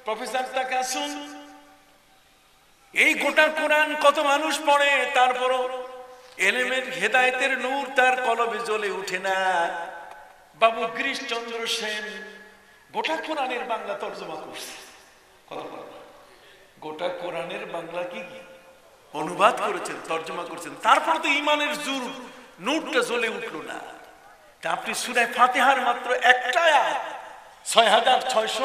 প্রফেসর তাকাসুম, এই গোটা কোরআন কত মানুষ পড়ে, তারপরও এলেমের হেদায়েতের নূর তার কলবে জ্বলে উঠে না। বাবু গিরিশচন্দ্র সেন গোটা কোরআনের বাংলা তর্জমা করছে। গোটা কোরআনের বাংলা কি অনুবাদ করেছেন, তর্জমা করেছেন। তারপর তো ইমানের নূরটা জ্বলে উঠলো না। তা আপনি সূরা ফাতিহার মাত্র একটা আয়াত ৬৬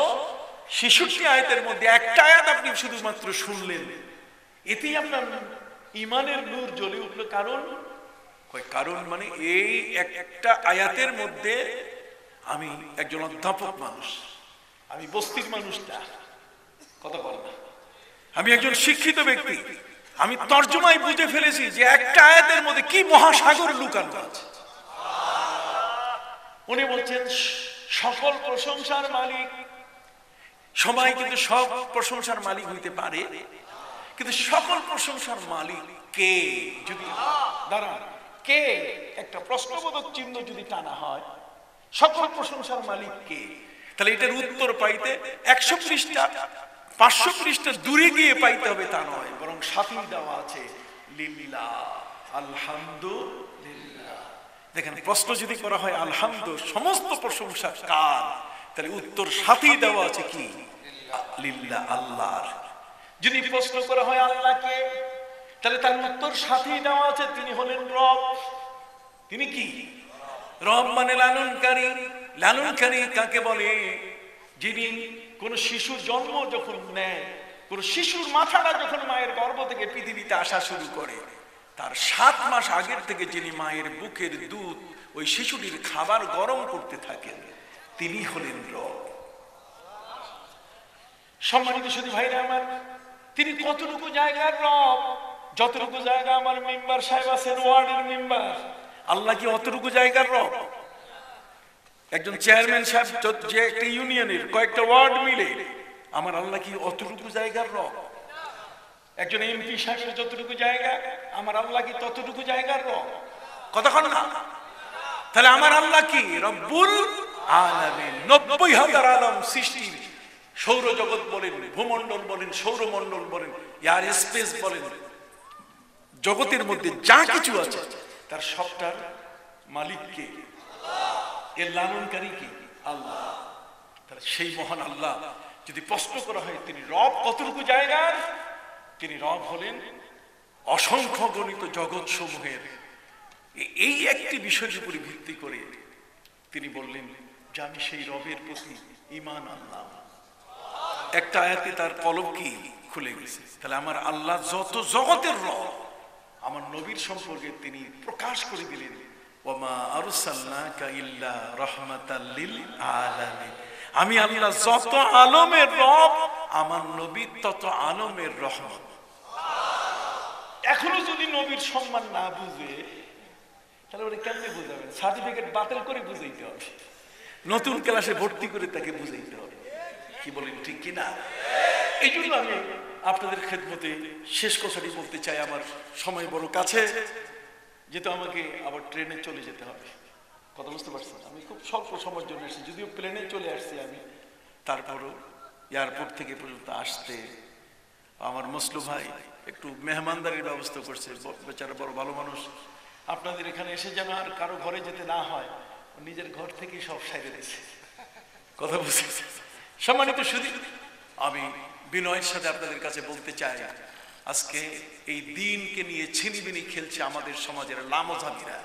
66 আয়াতের মধ্যে একটা আয়াত আপনি শুধুমাত্র শুনলেন, এতেই আপনার ইমানের নূর জ্বলে উঠলো। কারণ মানে এই একটা আয়াতের মধ্যে, আমি একজন অধ্যাপক মানুষ, আমি বস্তির মানুষটা, কথা বল না, আমি একজন শিক্ষিত ব্যক্তি, আমি তর্জমায় বুঝে ফেলেছি যে একটা আয়াতের মধ্যে কি মহাসাগর লুকানো আছে। উনি বলছেন সকল প্রশংসার মালিক। সবাই কিন্তু সব প্রশংসার মালিক হইতে পারে, কিন্তু সকল প্রশংসার মালিক কে? যদি দাঁড়ান, কে একটা প্রশ্নবোধক চিহ্ন যদি টানা হয়, সকল প্রশংসার মালিক কে, তাহলে এটার উত্তর পাইতে 100 পৃষ্ঠা 500 পৃষ্ঠা দূরে গিয়ে পাইতে হবে তা নয়, বরং সাথেই দেওয়া আছে লিল্লাহ, আলহামদুলিল্লাহ। দেখেন, প্রশ্ন যদি করা হয় আলহামদু, সমস্ত প্রশংসা কার, তাহলে উত্তর সাথেই দেওয়া আছে কি? লিল্লাহ, আল্লাহর। যদি প্রশ্ন করা হয় আল্লাহকে, তাহলে তার উত্তর সাথেই দেওয়া আছে, তিনি হলেন রব। তিনি কি? রব মানে লালনকারী। লালনকারী কাকে বলে? যিনি কোন শিশুর জন্ম যখন নেয়, কোন শিশুর মাথাটা যখন মায়ের গর্ভ থেকে পৃথিবীতে আসা শুরু করে, তার 7 মাস আগের থেকে যিনি মায়ের বুকের দুধ ওই শিশুটির খাবার গরম করতে থাকেন, তিনি হলেন রব। সম্মানিত শুধু ভাইরা আমার, তিনি কতটুকু জায়গার রব? যতটুকু জায়গা আমার মেম্বার সাহেব আছেন, ওয়ার্ডের মেম্বার, আল্লাহ কি অতটুকু জায়গার রব? একজন চেয়ারম্যান সাহেব যে একটা ইউনিয়নের কয়েকটা ওয়ার্ড মিলে, আমার আল্লাহ কি অতটুকু জায়গার রব? একজন এমপি সাহেবের যতটুকু জায়গা, আমার আল্লাহ কি ততটুকু জায়গার রব? কতক্ষণ না? তাহলে আমার আল্লাহ কি? রব্বুল আলামিন। 90,000 আলম সৃষ্টি, সৌরজগৎ বলেন, ভূমণ্ডল বলেন, সৌরমণ্ডল বলেন, এয়ার স্পেস বলেন, জগতের মধ্যে যা কিছু আছে তার সবটার মালিক কে? এর লালনকারী কি? আল্লাহ। তাহলে সেই মহান আল্লাহ যদি প্রশ্ন করা হয় তিনি রব কতটুকু জায়গার, তিনি রব হলেন অসংখ্য গণিত জগৎ সমূহের। এই একটি বিষয়ের উপর ভিত্তি করে তিনি বললেন যে আমি সেই রবের প্রতি ঈমান আনলাম। একটা আয়াতে তার কলব কি খুলে গেছে। তাহলে আমার আল্লাহ যত জগতের রব, আমার নবীর সম্পর্কে তিনি প্রকাশ করে দিলেন, ওয়ামা আরসালনাকা ইল্লা রাহমাতাল লিল আলামিন। আমি আল্লাহ যত আলমের রব, আমার নবী তত আলমের রহমত। এখনো যদি নবীর সম্মান না বুঝে, তাহলে ওরা কেমনে বুঝাবেন? সার্টিফিকেট বাতিল করে বুঝাইতে হবে, নতুন ক্লাসে ভর্তি করে তাকে বুঝাইতে হবে। কি বলেন, ঠিক কিনা? এই জন্য আমি আপনাদের খেদমতে শেষ কথাটি বলতে চাই। আমার সময় বড় কাছে, যেহেতু আমাকে আবার ট্রেনে চলে যেতে হবে। কথা বুঝতে পারছেন? আমি খুব স্বল্প সময়ের জন্য এসেছি, যদিও প্লেনে চলে আসছি আমি, তারপরও এয়ারপোর্ট থেকে পর্যন্ত আসতে আমার মসলু ভাই একটু মেহমানদারির ব্যবস্থা করছে। বেচারা বড় ভালো মানুষ। আপনাদের এখানে এসে যেন আর কারো ঘরে যেতে না হয়, নিজের ঘর থেকেই সব সাইরে দিয়েছে। কথা বুঝেছে? সম্মানিত শুধু আমি বিনয়ের সাথে আপনাদের কাছে বলতে চাই, আজকে এই দিনকে নিয়ে ছিনিবিনি খেলছে আমাদের সমাজের লামজাবিরা।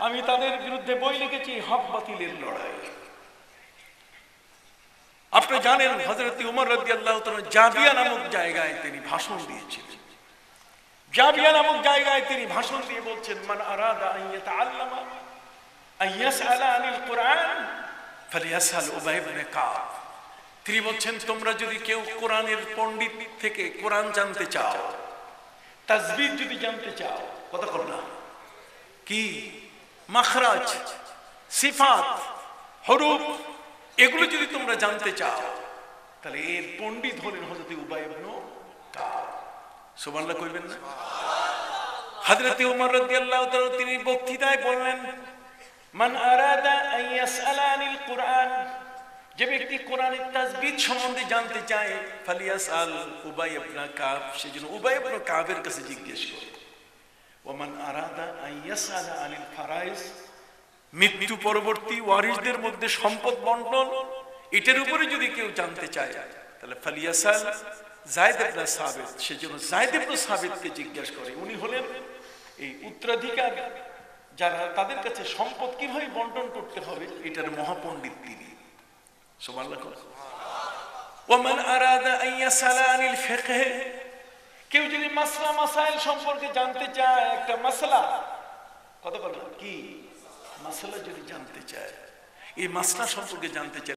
আমি তাদের বিরুদ্ধে বই লিখেছি, হক বাতিলের লড়াই। আপনি জানেন হযরত উমর রাদিয়াল্লাহু তাআলা জাবিয়া নামক জায়গায় তিনি ভাষণ দিয়েছিলেন। জাবিয়া নামক জায়গায় তিনি ভাষণ দিয়ে বলছেন, মান আরাদা আন ইয়াতাআল্লামা আন ইয়াসআলা আনিল কুরআন ফালিয়াসআল উবাই ইবনে কাব। তিনি বলছেন, তোমরা যদি কেউ কোরআনের পণ্ডিত থেকে কোরআন জানতে চাও, তাজবিদ যদি জানতে চাও, কথা বল না, কি মাখরাজ, সিফাত, হরুফ, এগুলো যদি তোমরা জানতে চাও, তাহলে এর পণ্ডিত হলেন হযরত উবাই ইবনে কাব। সুবহানাল্লাহ কইবেন না? হযরত ওমর রাদিয়াল্লাহু তাআলা তিনি বক্তৃতায় বললেন, মান আরাদা আন ইয়াসআলা আনিল কুরআন, যে ব্যক্তি কোরআনের তাজবিদ সম্বন্ধে জানতে চায়, ফালিয়াসআল উবাই ইবনে কাব, সেজন্য উবাই ইবনে কাবের কাছে জিজ্ঞেস করে। ওমান আরাদা আন ইয়াসআলা আনিল ফারাইজ, মৃত্যু পরবর্তী ওয়ারিসদের মধ্যে সম্পদ বন্টন, এটার উপরে যদি কেউ জানতে চায়, তাহলে ফালিয়াসআল যায়েদ ইবনে সাবিত, সেজন্য যায়েদ ইবনে সাবিতকে জিজ্ঞাসা করে। উনি হলেন এই উত্তরাধিকার যারা, তাদের কাছে সম্পদ কিভাবে বন্টন করতে হবে এটার মহাপণ্ডিত তিনি। সুবহানাল্লাহ। ওমান আরাদা আন ইয়াসালা আনিল ফিকহ, কেউ যদি মাসলা মাসাইল সম্পর্কে জানতে চায়, একটা মাসলা, কথা বলেন কি মাসলা যদি জানতে চায়, এই মাসলা সম্পর্কে জানতে চায়,